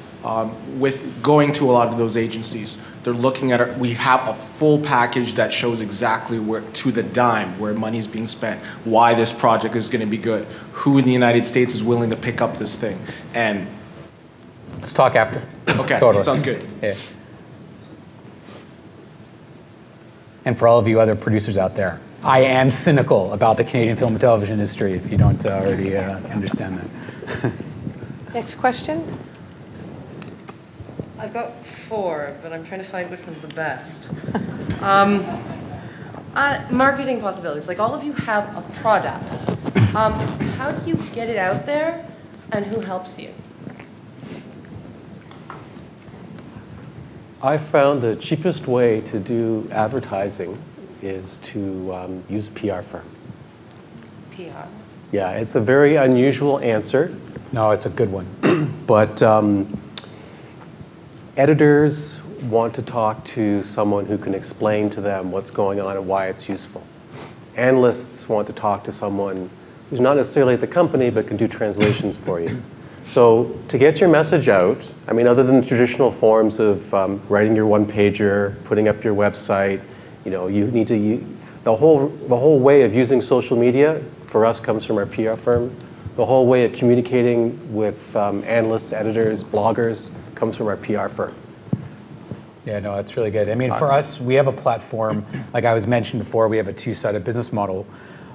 Speaker 7: with going to a lot of those agencies, they're looking at it. We have a full package that shows exactly where, to the dime, where money's being spent, why this project is going to be good, who in the United States is willing to pick up this thing, and
Speaker 3: let's talk after.
Speaker 7: Okay,
Speaker 3: totally.
Speaker 7: Sounds good.
Speaker 3: Yeah. And for all of you other producers out there, I am cynical about the Canadian film and television industry, if you don't already understand that.
Speaker 2: Next question.
Speaker 8: I've got 4, but I'm trying to find which one's the best. Marketing possibilities. Like, all of you have a product. How do you get it out there, and who helps you?
Speaker 5: I found the cheapest way to do advertising is to use a PR firm.
Speaker 8: PR?
Speaker 5: Yeah, it's a very unusual answer.
Speaker 3: No, it's a good one.
Speaker 5: But editors want to talk to someone who can explain to them what's going on and why it's useful. Analysts want to talk to someone who's not necessarily at the company but can do translations for you. So to get your message out, other than the traditional forms of writing your one-pager, putting up your website, you need to the whole way of using social media for us comes from our PR firm. The whole way of communicating with analysts, editors, bloggers comes from our PR firm.
Speaker 3: Yeah, no, that's really good. For us, we have a platform, like I was mentioned before, we have a two-sided business model.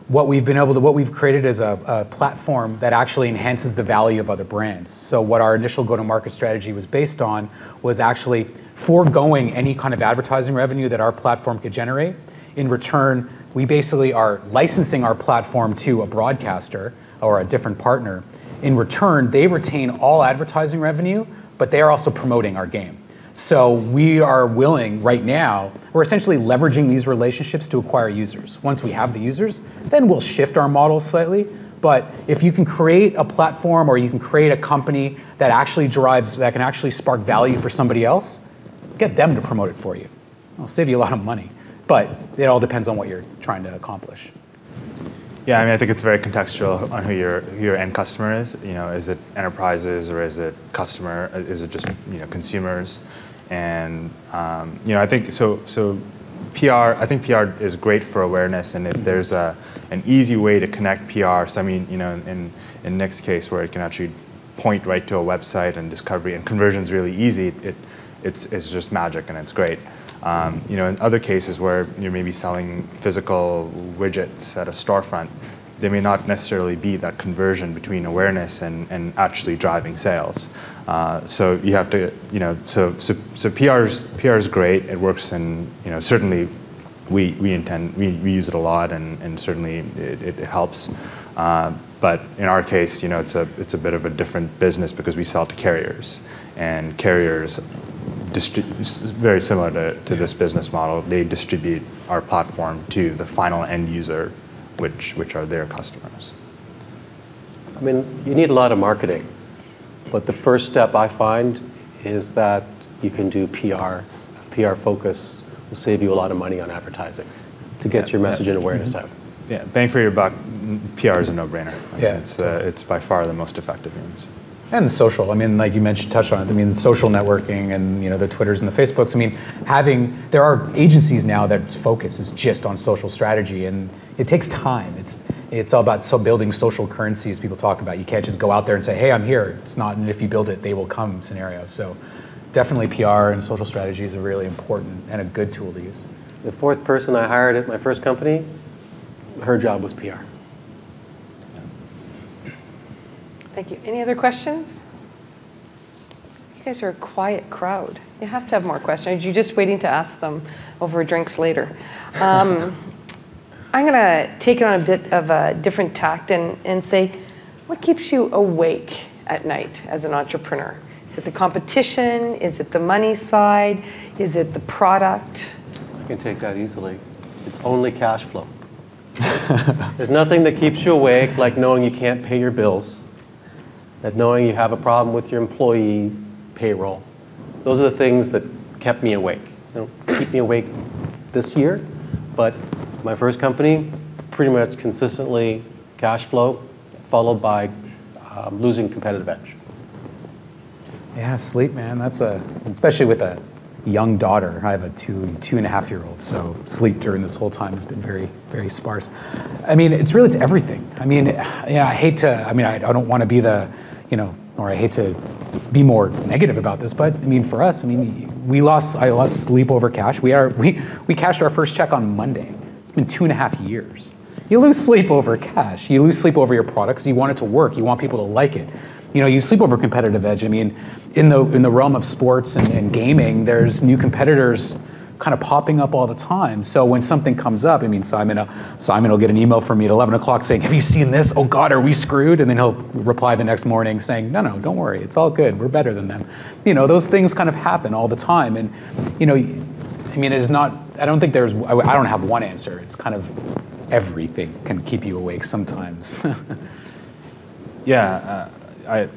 Speaker 3: What we've created is a platform that actually enhances the value of other brands. So what our initial go-to-market strategy was based on was actually foregoing any kind of advertising revenue that our platform could generate. In return, we basically are licensing our platform to a broadcaster or a different partner. In return, they retain all advertising revenue, but they are also promoting our game. So we are willing right now, we're essentially leveraging these relationships to acquire users. Once we have the users, then we'll shift our model slightly. But if you can create a platform or you can create a company that that can actually spark value for somebody else, get them to promote it for you. It'll save you a lot of money. But it all depends on what you're trying to accomplish.
Speaker 4: Yeah, I think it's very contextual on who your end customer is. Is it enterprises or is it customer? Is it just consumers? And I think so. PR. I think PR is great for awareness, and if there's an easy way to connect PR. So in Nick's case, where it can actually point right to a website and discovery and conversion's really easy. It's just magic, and it's great. In other cases where you're maybe selling physical widgets at a storefront, there may not necessarily be that conversion between awareness and actually driving sales. So you have to, so PR is great. It works, and certainly we use it a lot, and certainly it helps. But in our case, it's a bit of a different business because we sell to carriers, and carriers very similar to this business model. They distribute our platform to the final end user, which are their customers.
Speaker 5: I mean, you need a lot of marketing, but the first step I find is that you can do PR. PR focus will save you a lot of money on advertising to get your message and awareness out.
Speaker 4: Yeah, bang for your buck, PR is a no-brainer.
Speaker 3: Yeah.
Speaker 4: It's by far the most effective means.
Speaker 3: And the social, I mean, like you mentioned, touched on it. I mean, the social networking and the Twitters and the Facebooks. I mean, there are agencies now that focus is just on social strategy, and it takes time. It's all about building social currency, as people talk about. You can't just go out there and say, hey, I'm here. It's not, and if you build it, they will come scenario. So definitely PR and social strategy is a really important and a good tool to use.
Speaker 5: The fourth person I hired at my first company, her job was PR.
Speaker 2: Thank you. Any other questions? You guys are a quiet crowd. You have to have more questions. You're just waiting to ask them over drinks later. I'm going to take it on a bit of a different tact and say, what keeps you awake at night as an entrepreneur? Is it the competition? Is it the money side? Is it the product?
Speaker 5: I can take that easily. It's only cash flow. There's nothing that keeps you awake like knowing you can't pay your bills, that knowing you have a problem with your employee payroll. Those are the things that kept me awake. They don't keep me awake this year, but my first company, pretty much consistently cash flow, followed by losing competitive edge.
Speaker 3: Yeah, sleep, man. Especially with a young daughter. I have a 2.5-year-old, so sleep during this whole time has been very, very sparse. I mean, it's everything. I mean, I don't want to be or I hate to be more negative about this, but I mean, for us, I lost sleep over cash. We cashed our first check on Monday. It's been 2.5 years. You lose sleep over cash. You lose sleep over your product because you want it to work. You want people to like it. You sleep over competitive edge. I mean, in the realm of sports and gaming, there's new competitors kind of popping up all the time. So when something comes up, I mean, Simon will get an email from me at 11 o'clock saying, have you seen this? Oh God, are we screwed? And then he'll reply the next morning saying, no, don't worry. It's all good. We're better than them. Those things kind of happen all the time. And, I mean, it is not, I don't have one answer. It's kind of everything can keep you awake sometimes.
Speaker 4: Yeah. I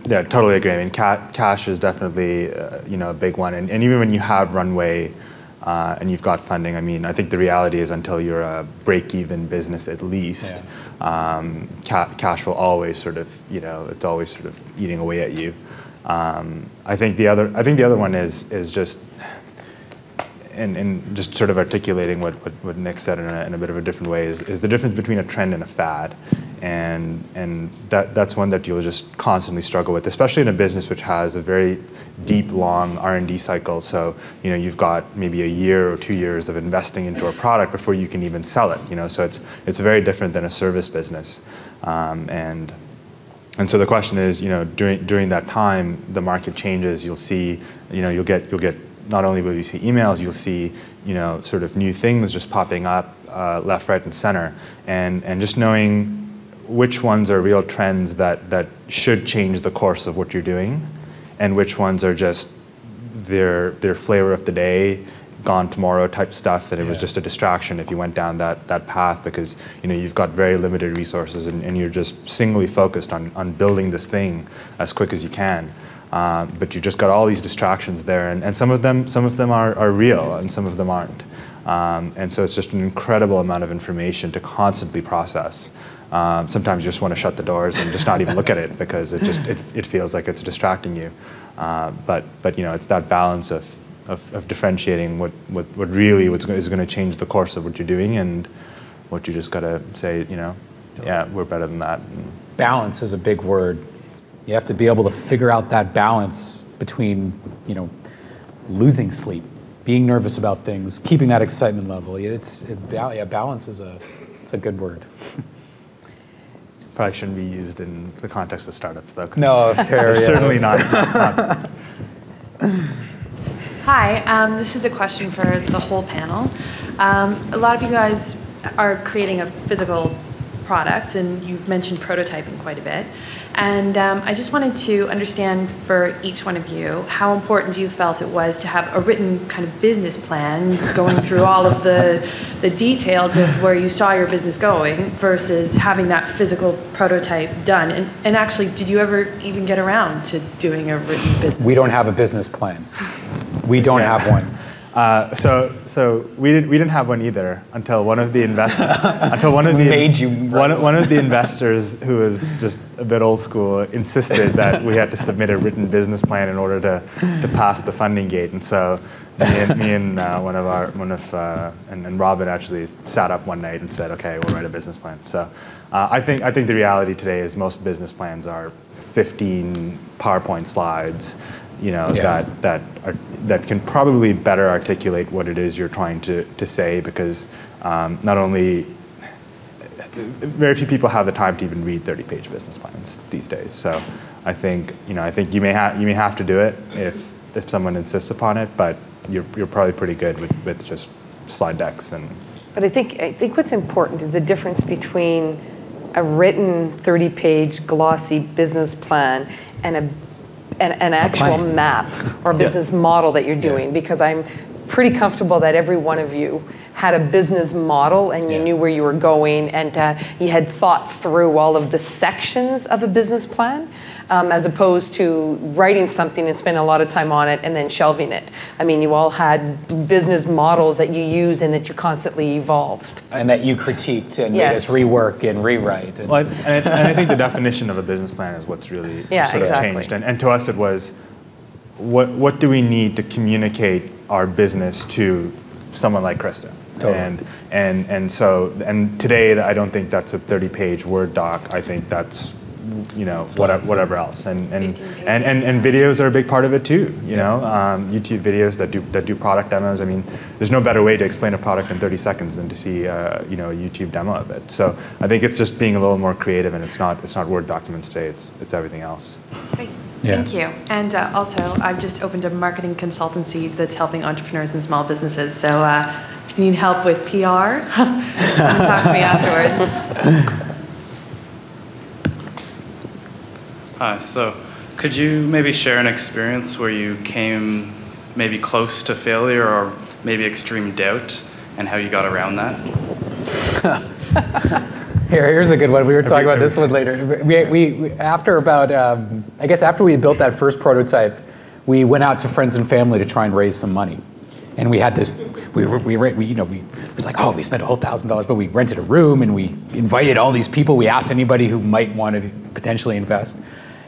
Speaker 4: totally agree. I mean, cash is definitely a big one, and even when you have runway and you've got funding, I mean, I think the reality is until you're a break-even business at least, cash will always sort of it's always sort of eating away at you. I think the other one is just. And just sort of articulating what Nick said in a bit of a different way is the difference between a trend and a fad, and that's one that you'll just constantly struggle with, especially in a business which has a very deep, long R&D cycle. So you've got maybe a year or 2 years of investing into a product before you can even sell it. So it's very different than a service business, and so the question is, during that time, the market changes. You'll see, you'll get. Not only will you see emails, you'll see, sort of new things just popping up left, right, and center, and just knowing which ones are real trends that should change the course of what you're doing, and which ones are just their flavor of the day, gone tomorrow type stuff. That it was just a distraction if you went down that path because you've got very limited resources and you're just singly focused on building this thing as quick as you can. But you just got all these distractions there, and some of them are real, and some of them aren't. And so it's just an incredible amount of information to constantly process. Sometimes you just want to shut the doors and just not even look at it because it feels like it's distracting you. But it's that balance of differentiating what really is going to change the course of what you're doing and what you just got to say, yeah, we're better than that.
Speaker 3: Balance is a big word. You have to be able to figure out that balance between, losing sleep, being nervous about things, keeping that excitement level. Balance is it's a good word.
Speaker 4: probably shouldn't be used in the context of startups, though.
Speaker 3: No, Terry.
Speaker 4: Certainly not.
Speaker 9: Hi, this is a question for the whole panel. A lot of you guys are creating a physical product, and you've mentioned prototyping quite a bit. And I just wanted to understand for each one of you how important you felt it was to have a written kind of business plan going through all of the details of where you saw your business going versus having that physical prototype done. And actually, did you ever even get around to doing a written business
Speaker 3: We don't have a business plan. We don't have one.
Speaker 4: So we didn't have one either until one of the investors one of the investors who was just a bit old school insisted that we had to submit a written business plan in order to pass the funding gate. And so me and Robin actually sat up one night and said, okay, we'll write a business plan. So I think the reality today is most business plans are 15 PowerPoint slides, that can probably better articulate what it is you're trying to say, because not only very few people have the time to even read 30-page business plans these days. So I think you may have to do it if someone insists upon it, but you're probably pretty good with just slide decks and.
Speaker 2: But I think what's important is the difference between a written 30-page glossy business plan and an actual map or a business model that you're doing, because I'm pretty comfortable that every one of you had a business model and you knew where you were going, and you had thought through all of the sections of a business plan, as opposed to writing something and spending a lot of time on it and then shelving it. I mean, you all had business models that you used and that you constantly evolved.
Speaker 3: And that you critiqued and made us rework and rewrite. And,
Speaker 4: well, and I think the definition of a business plan is what's really sort of changed. And to us it was, what do we need to communicate our business to someone like Krista? Totally. And today I don't think that's a 30-page Word doc. I think that's whatever else, and videos are a big part of it too. YouTube videos that do product demos. I mean, there's no better way to explain a product in 30 seconds than to see a YouTube demo of it. So I think it's just being a little more creative, and it's not Word documents today. It's everything else.
Speaker 9: Great. Thank you. And also, I've just opened a marketing consultancy that's helping entrepreneurs and small businesses. So if you need help with PR, talk to me afterwards.
Speaker 10: Hi, so could you maybe share an experience where you came maybe close to failure or maybe extreme doubt, and how you got around that?
Speaker 3: Here's a good one. We were talking about this one later. We after about, I guess after we had built that first prototype, we went out to friends and family to try and raise some money. And we had this, it was like, oh, we spent a whole $1,000, but we rented a room and we invited all these people. We asked anybody who might want to potentially invest.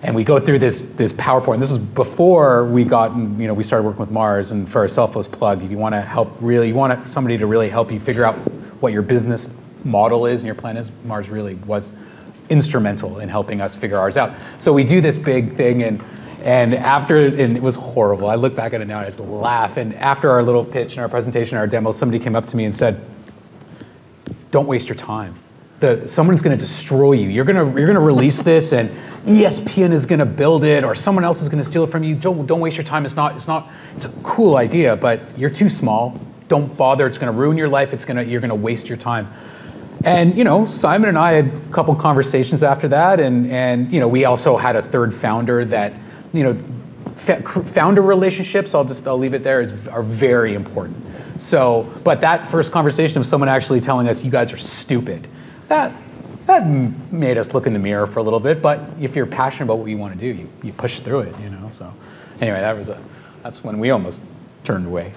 Speaker 3: And we go through this PowerPoint. This was before we we started working with Mars. And for a selfless plug, if you want to you want somebody to really help you figure out what your business model is and your plan is, Mars really was instrumental in helping us figure ours out. So we do this big thing, and it was horrible. I look back at it now and I just laugh. And after our little pitch and our presentation, our demo, somebody came up to me and said, "Don't waste your time. Someone's going to destroy you. You're going to release this, and ESPN is going to build it, or someone else is going to steal it from you. Don't waste your time. It's a cool idea, but you're too small. Don't bother. It's going to ruin your life. You're going to waste your time." And Simon and I had a couple conversations after that, and we also had a third founder that, founder relationships, I'll leave it there, are very important. So, but that first conversation of someone actually telling us, "You guys are stupid," that made us look in the mirror for a little bit. But if you're passionate about what you want to do, you push through it, So anyway, that's when we almost turned away.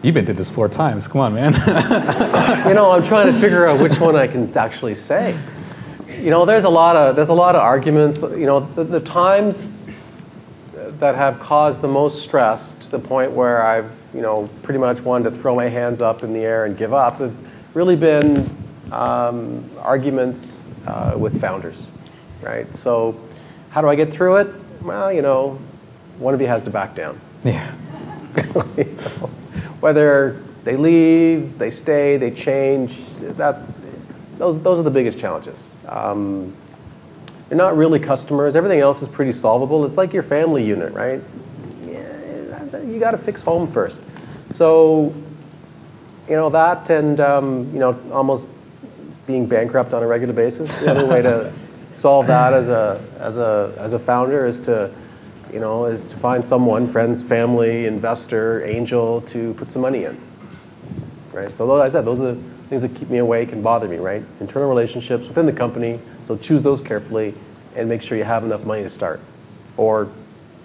Speaker 3: You've been through this 4 times. Come on, man.
Speaker 5: I'm trying to figure out which one I can actually say. There's a lot of arguments. The times that have caused the most stress, to the point where I've pretty much wanted to throw my hands up in the air and give up, have really been arguments with founders, right? So how do I get through it? Well, one of you has to back down.
Speaker 3: Yeah.
Speaker 5: Whether They leave, they stay, they change. Those are the biggest challenges. You're not really customers. Everything else is pretty solvable. It's like your family unit, right? Yeah, you got to fix home first. So, that and almost being bankrupt on a regular basis. The only way to solve that as a founder is to find someone, friends, family, investor, angel, to put some money in. Right. So, as I said, those are the things that keep me awake and bother me. Right. Internal relationships within the company. So choose those carefully, and make sure you have enough money to start, or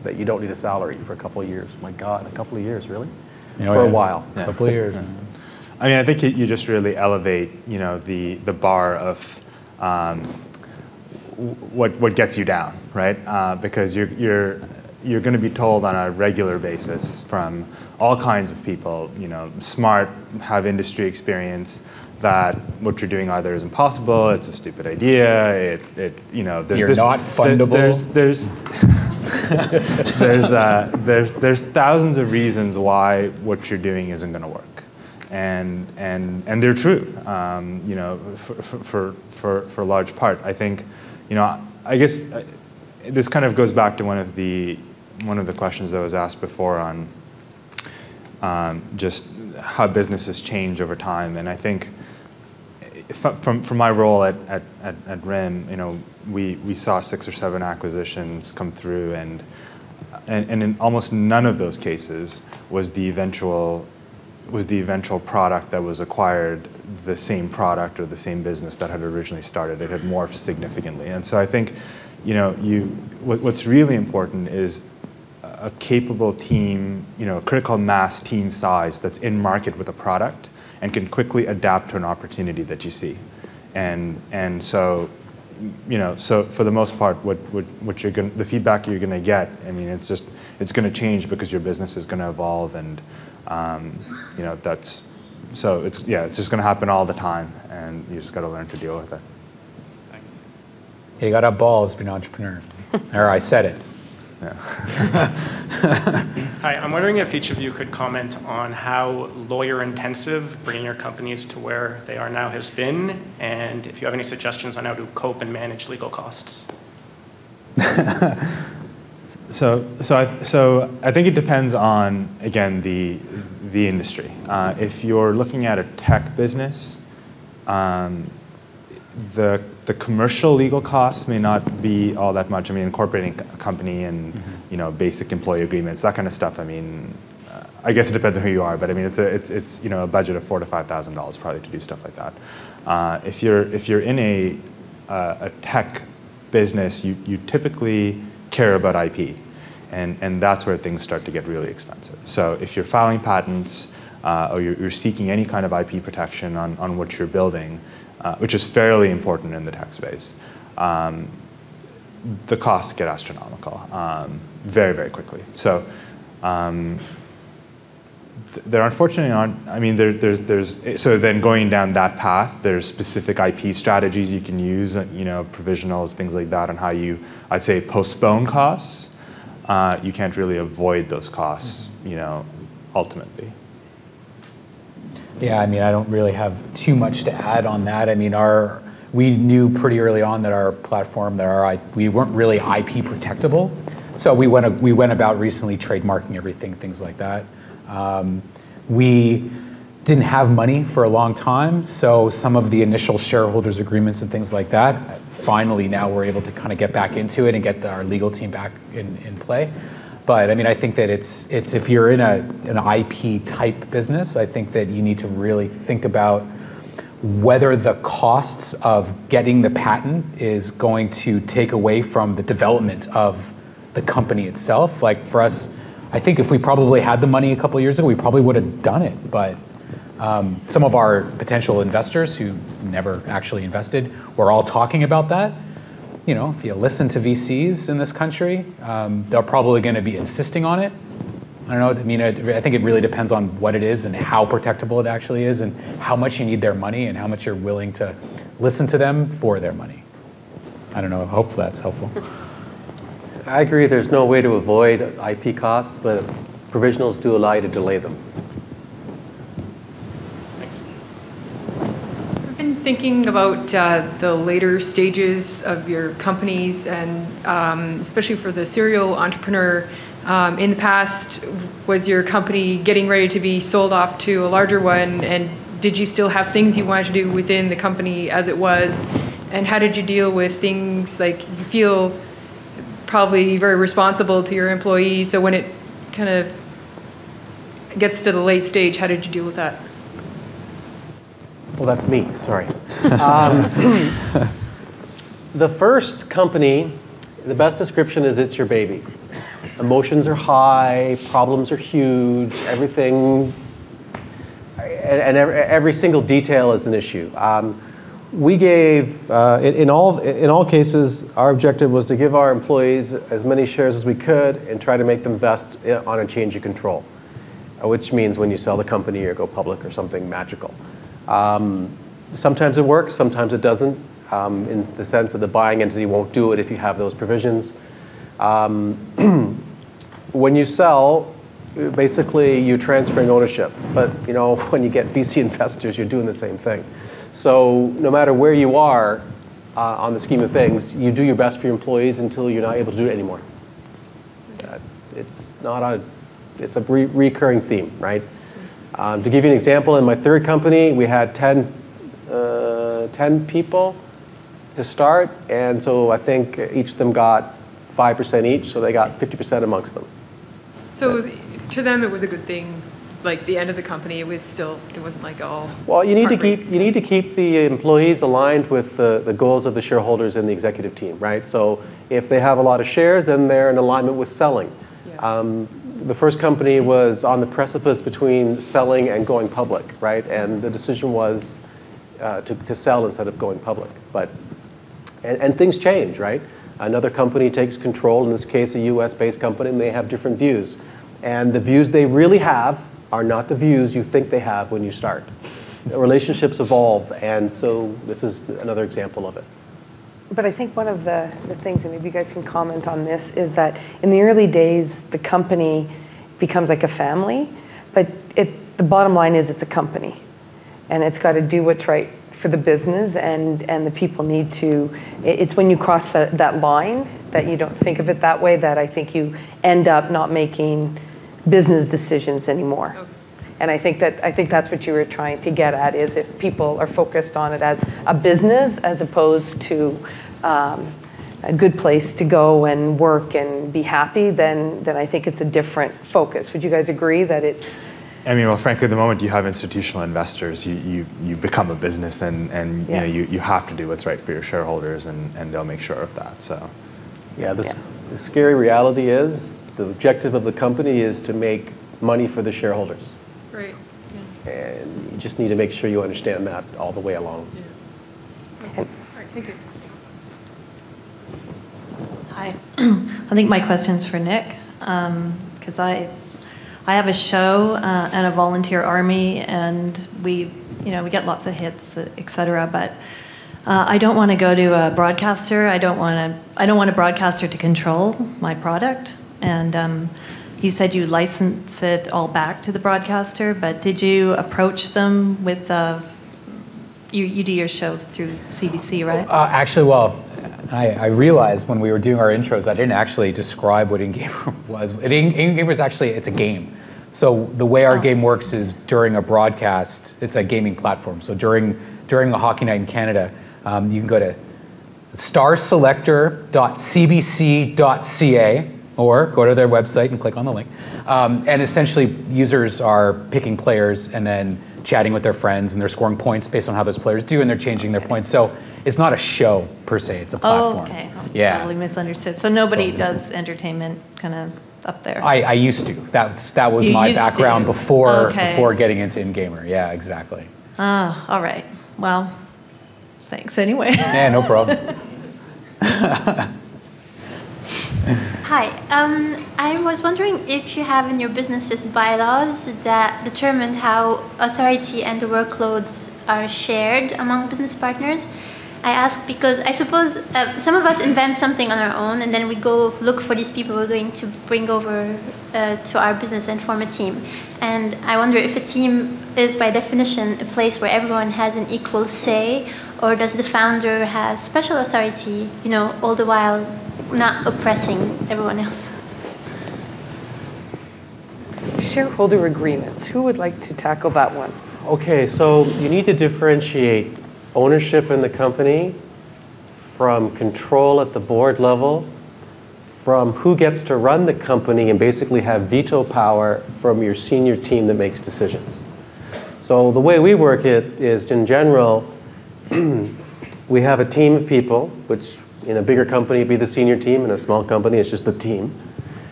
Speaker 5: that you don't need a salary for a couple of years. My God, a couple of years, really? For a while.
Speaker 3: A couple of years.
Speaker 4: I mean, I think you just really elevate, the bar of what gets you down, right? Because you're going to be told on a regular basis from all kinds of people, smart, have industry experience, that what you're doing either is impossible, it's a stupid idea, there's
Speaker 3: you're not fundable.
Speaker 4: There's thousands of reasons why what you're doing isn't going to work, and they're true, for a large part. I think, I guess this kind of goes back to one of the questions that was asked before on just how businesses change over time, and I think from my role at RIM, we saw 6 or 7 acquisitions come through, and in almost none of those cases was the eventual product that was acquired the same product or the same business that had originally started. It had morphed significantly, and so I think, what's really important is a capable team, a critical mass team size that's in market with a product and can quickly adapt to an opportunity that you see, and so, so for the most part, the feedback you're going to get, I mean, it's going to change because your business is going to evolve, and it's just going to happen all the time, and you just got to learn to deal with it.
Speaker 10: Thanks.
Speaker 3: You got to have balls to be an entrepreneur. Or I said it.
Speaker 4: Yeah.
Speaker 11: Hi, I'm wondering if each of you could comment on how lawyer-intensive bringing your companies to where they are now has been, and if you have any suggestions on how to cope and manage legal costs.
Speaker 4: So I think it depends on, again, the industry. If you're looking at a tech business, the commercial legal costs may not be all that much. I mean, incorporating a company and basic employee agreements, that kind of stuff. I mean, I guess it depends on who you are, but I mean, it's a budget of $4,000 to $5,000 probably to do stuff like that. If you're in a tech business, you typically care about IP, and that's where things start to get really expensive. So if you're filing patents or you're seeking any kind of IP protection on what you're building, which is fairly important in the tech space, the costs get astronomical very, very quickly. So there unfortunately aren't, I mean, so then going down that path, there's specific IP strategies you can use, provisionals, things like that, on how you, I'd say, postpone costs. You can't really avoid those costs, ultimately.
Speaker 3: Yeah, I mean, I don't really have too much to add on that. I mean, we knew pretty early on that our platform, we weren't really IP protectable. So we went about recently trademarking everything, things like that. We didn't have money for a long time, so some of the initial shareholders agreements and things like that, finally now we're able to kind of get back into it and get our legal team back in play. But I mean, I think that it's if you're in an IP type business, I think that you need to really think about whether the costs of getting the patent is going to take away from the development of the company itself. Like for us, I think if we probably had the money a couple of years ago, we probably would have done it. But some of our potential investors who never actually invested were all talking about that. If you listen to VCs in this country, they're probably going to be insisting on it. I don't know. I mean, I think it really depends on what it is and how protectable it actually is and how much you need their money and how much you're willing to listen to them for their money. I don't know. Hopefully that's helpful.
Speaker 5: I agree there's no way to avoid IP costs, but provisionals do allow you to delay them.
Speaker 12: thinking about the later stages of your companies, and especially for the serial entrepreneur, in the past, was your company getting ready to be sold off to a larger one, and did you still have things you wanted to do within the company as it was? And how did you deal with things like you feel probably very responsible to your employees, so when it kind of gets to the late stage, how did you deal with that?
Speaker 5: Well, that's me, sorry. The first company, the best description is it's your baby. Emotions are high, problems are huge, everything, and every single detail is an issue. We gave, in all cases, our objective was to give our employees as many shares as we could and try to make them vest on a change of control, which means when you sell the company or go public or something magical. Sometimes it works, sometimes it doesn't, in the sense that the buying entity won't do it if you have those provisions. When you sell, basically you're transferring ownership, but when you get VC investors, you're doing the same thing. So no matter where you are on the scheme of things, you do your best for your employees until you're not able to do it anymore. It's a recurring theme, right? To give you an example, in my third company, we had 10 people to start, and so I think each of them got 5% each, so they got 50% amongst them.
Speaker 12: So to them, it was a good thing. Like the end of the company, it wasn't like all.
Speaker 5: Well, you need to keep the employees aligned with the goals of the shareholders and the executive team, right? So if they have a lot of shares, then they're in alignment with selling. Yeah. The first company was on the precipice between selling and going public, right? And the decision was to sell instead of going public. And things change, right? Another company takes control, in this case a US-based company, and they have different views. And the views they really have are not the views you think they have when you start. Relationships evolve, and so this is another example of it.
Speaker 2: But I think one of the things, and maybe you guys can comment on this, is that in the early days, the company becomes like a family, but the bottom line is it's a company. And it's got to do what's right for the business, and the people need to, it's when you cross that line that you don't think of it that way, that I think you end up not making business decisions anymore. Okay. And I think that's what you were trying to get at, is if people are focused on it as a business as opposed to a good place to go and work and be happy, then I think it's a different focus. Would you guys agree that it's?
Speaker 4: I mean, well, frankly, the moment you have institutional investors, you become a business, and yeah. you have to do what's right for your shareholders, and they'll make sure of that. So,
Speaker 5: yeah, the scary reality is the objective of the company is to make money for the shareholders.
Speaker 12: Right.
Speaker 5: Yeah. And you just need to make sure you understand that all the way along.
Speaker 12: Yeah. Okay. All right, thank you.
Speaker 13: Hi. I think my question's for Nick, because I have a show and a volunteer army, and we get lots of hits, etc. But I don't want to go to a broadcaster. I don't want a broadcaster to control my product. And you said you license it all back to the broadcaster, but did you approach them with you do your show through CBC, right?
Speaker 3: Actually, well, I realized when we were doing our intros, I didn't actually describe what InGamer was. InGamer is actually, it's a game. So the way our game works is during a broadcast, it's a gaming platform. So during a hockey night in Canada, you can go to starselector.cbc.ca or go to their website and click on the link. And essentially, users are picking players and then chatting with their friends, and they're scoring points based on how those players do, and they're changing their points. So it's not a show per se, it's a platform.
Speaker 13: Oh, okay.
Speaker 3: Yeah.
Speaker 13: Totally misunderstood. So nobody does entertainment kind of up there?
Speaker 3: I used to. That was my background before getting into InGamer. Yeah, exactly.
Speaker 13: All right. Well, thanks anyway.
Speaker 3: Yeah, no problem.
Speaker 14: Hi. I was wondering if you have in your businesses bylaws that determine how authority and the workloads are shared among business partners. I ask because I suppose some of us invent something on our own, and then we go look for these people we're going to bring over to our business and form a team. And I wonder if a team is by definition a place where everyone has an equal say, or does the founder have special authority, you know, all the while not oppressing everyone else?
Speaker 2: Shareholder agreements. Who would like to tackle that one?
Speaker 5: Okay, so you need to differentiate ownership in the company from control at the board level, from who gets to run the company and basically have veto power from your senior team that makes decisions. So the way we work it is, in general, we have a team of people, which in a bigger company would be the senior team, in a small company it's just the team.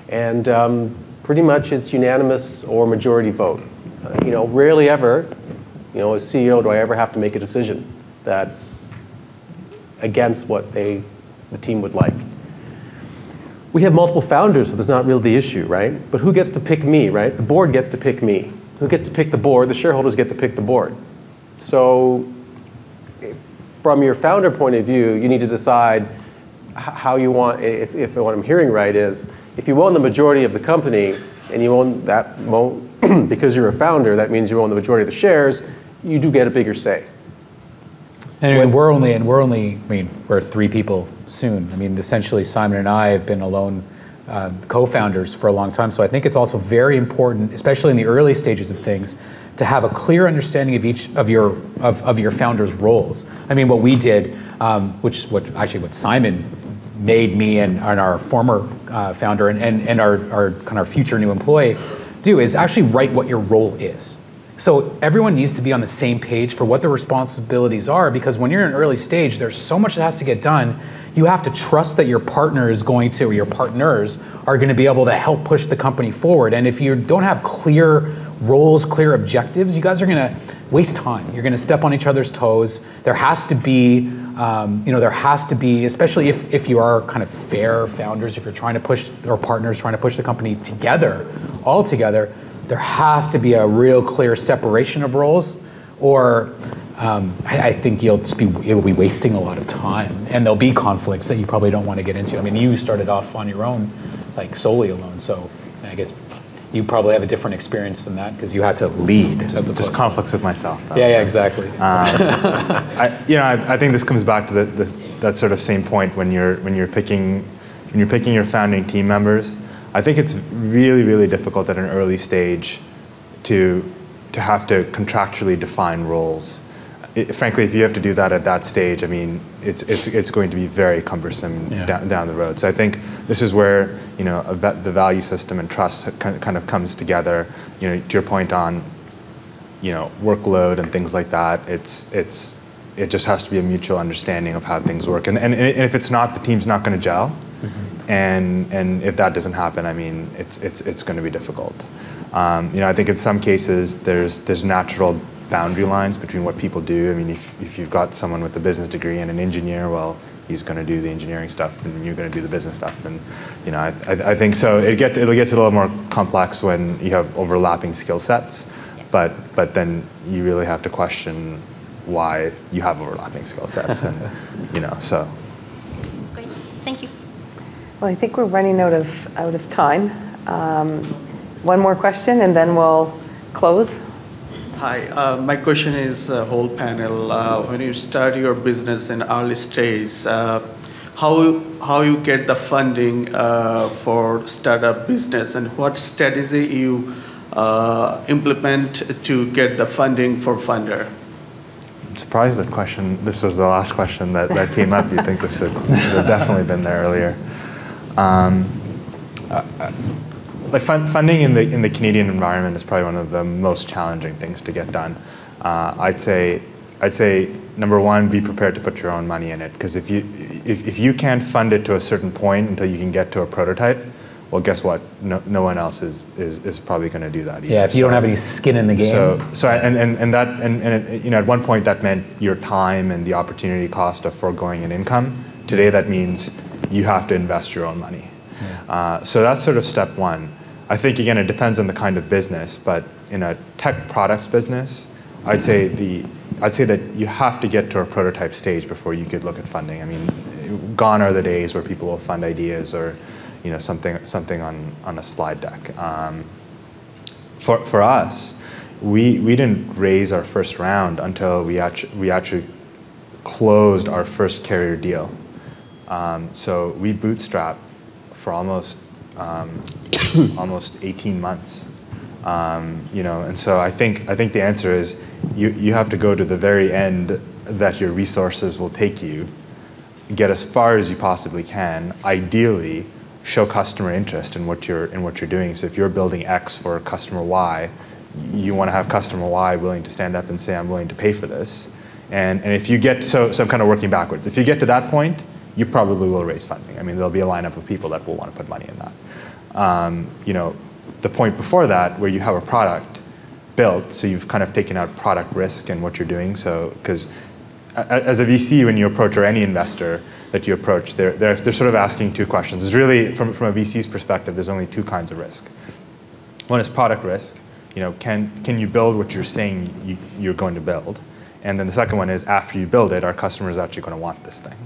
Speaker 5: And pretty much it's unanimous or majority vote. You know, rarely ever, you know, as CEO, do I ever have to make a decision that's against what the team would like. We have multiple founders, so that's not really the issue, right? But who gets to pick me, right? The board gets to pick me. Who gets to pick the board? The shareholders get to pick the board. So from your founder point of view, you need to decide how you want, if what I'm hearing right is, if you own the majority of the company and you own that, because you're a founder, that means you own the majority of the shares, you do get a bigger say.
Speaker 3: And we're 3 people soon. I mean, essentially Simon and I have been alone co-founders for a long time. So I think it's also very important, especially in the early stages of things, to have a clear understanding of each of your founders' roles. I mean, what we did, which is what Simon made me and our former founder and our kind of future new employee do, is actually write what your role is. So everyone needs to be on the same page for what the responsibilities are, because when you're in an early stage, there's so much that has to get done. You have to trust that your partner is going to, or your partners are going to be able to help push the company forward. And if you don't have clear roles, clear objectives, you guys are going to waste time. You're going to step on each other's toes. There has to be, especially if you are kind of fair founders, if you're trying to push, or partners trying to push the company together, all together, there has to be a real clear separation of roles, or I think you'll be wasting a lot of time, and there'll be conflicts that you probably don't want to get into. I mean, you started off on your own, like solely alone, so I guess you probably have a different experience than that because you had to lead.
Speaker 4: Just conflicts with myself.
Speaker 3: Yeah, exactly.
Speaker 4: I think this comes back to that sort of same point when you're picking your founding team members. I think it's really, really difficult at an early stage to have to contractually define roles. Frankly, if you have to do that at that stage, I mean, it's going to be very cumbersome down the road. So I think this is where the value system and trust kind of comes together. To your point on workload and things like that, it just has to be a mutual understanding of how things work. And if it's not, the team's not going to gel. Mm-hmm. And if that doesn't happen, I mean, it's going to be difficult. I think in some cases there's natural boundary lines between what people do. I mean, if you've got someone with a business degree and an engineer, well, he's going to do the engineering stuff, and you're going to do the business stuff. And I think so. It gets a little more complex when you have overlapping skill sets, but then you really have to question why you have overlapping skill sets, and so.
Speaker 14: Great, thank you.
Speaker 2: Well, I think we're running out of time. One more question, and then we'll close.
Speaker 15: Hi, my question is whole panel. When you start your business in early stage, how you get the funding for startup business, and what strategy you implement to get the funding for funder?
Speaker 4: I'm surprised this was the last question that came up. You'd think this would have definitely been there earlier. Like funding in the Canadian environment is probably one of the most challenging things to get done. I'd say number one, be prepared to put your own money in it, because if you can't fund it to a certain point until you can get to a prototype, well, guess what? No one else is probably going to do that either.
Speaker 3: Yeah, if you don't have any skin in the game.
Speaker 4: At one point that meant your time and the opportunity cost of foregoing an income. Today that means you have to invest your own money. Yeah. So that's sort of step one. I think, again, it depends on the kind of business, but in a tech products business, I'd say that you have to get to a prototype stage before you could look at funding. I mean, gone are the days where people will fund ideas or, you know, something on a slide deck. For us, we didn't raise our first round until we actually closed our first carrier deal. So we bootstrapped for almost 18 months. You know, and so I think the answer is you have to go to the very end that your resources will take you, get as far as you possibly can. Ideally, show customer interest in what you're doing. So if you're building X for customer Y, you want to have customer Y willing to stand up and say, I'm willing to pay for this. And if you get, so I'm kind of working backwards. If you get to that point, you probably will raise funding. I mean, there'll be a lineup of people that will want to put money in that. You know, the point before that, where you have a product built, so you've kind of taken out product risk in what you're doing. So, because as a VC, when you approach, or any investor that you approach, they're sort of asking two questions. It's really, from a VC's perspective, there's only two kinds of risk. One is product risk. You know, can you build what you're saying you're going to build? And then the second one is, after you build it, are customers actually going to want this thing?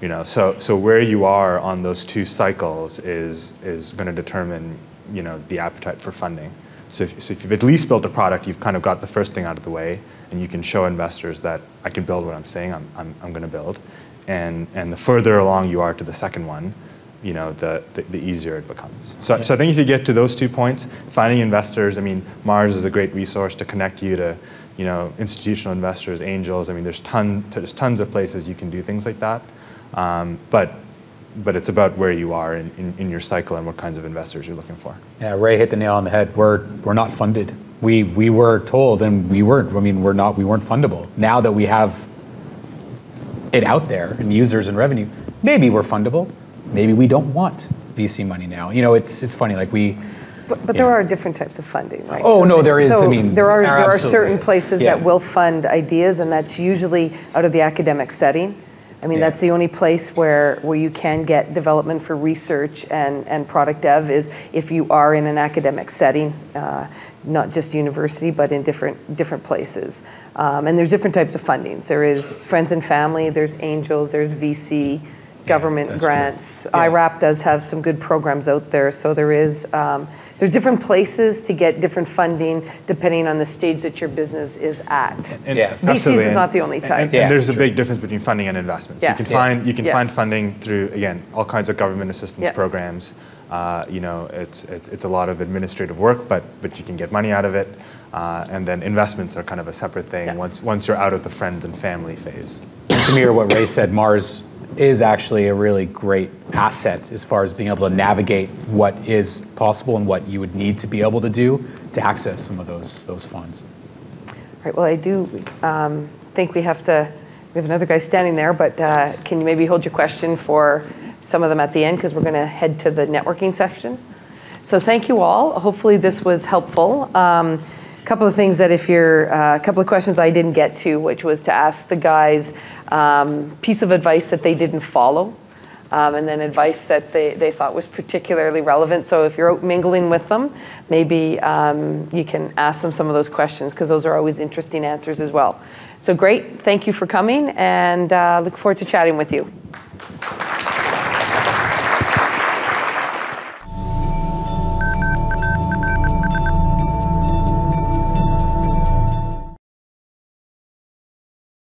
Speaker 4: You know, so where you are on those two cycles is going to determine, you know, the appetite for funding. So if you've at least built a product, you've kind of got the first thing out of the way, and you can show investors that I can build what I'm saying I'm going to build. And the further along you are to the second one, you know, the easier it becomes. So I think if you get to those 2 points, finding investors, I mean, Mars is a great resource to connect you to, you know, institutional investors, angels. I mean, there's tons of places you can do things like that. But it's about where you are in your cycle and what kinds of investors you're looking for.
Speaker 3: Yeah, Ray hit the nail on the head. We're not funded. We were told, and we weren't. I mean, we weren't fundable. Now that we have it out there and users and revenue, maybe we're fundable. Maybe we don't want VC money now. You know, it's funny. Like
Speaker 2: But there are different types of funding, right?
Speaker 3: Oh, no, there is. I mean,
Speaker 2: there are certain
Speaker 3: is.
Speaker 2: places that will fund ideas, and that's usually out of the academic setting. I mean, that's the only place where you can get development for research and product dev is if you are in an academic setting, not just university, but in different places. And there's different types of fundings. There is friends and family, there's angels, there's VC, government grants. IRAP does have some good programs out there. So there's different places to get different funding depending on the stage that your business is at. VCs is not the only type.
Speaker 4: And there's a big difference between funding and investment. So you can find funding through, again, all kinds of government assistance programs. You know, it's a lot of administrative work, but you can get money out of it. And then investments are kind of a separate thing once you're out of the friends and family phase.
Speaker 3: And to mirror what Ray said, Mars is actually a really great asset as far as being able to navigate what is possible and what you would need to be able to do to access some of those funds.
Speaker 2: All right, well, I do think we have another guy standing there, but can you maybe hold your question for some of them at the end, because we're going to head to the networking section. So thank you all. Hopefully this was helpful. Couple of things that a couple of questions I didn't get to, which was to ask the guys piece of advice that they didn't follow, and then advice that they thought was particularly relevant. So if you're out mingling with them, maybe you can ask them some of those questions, because those are always interesting answers as well. So great, thank you for coming, and look forward to chatting with you.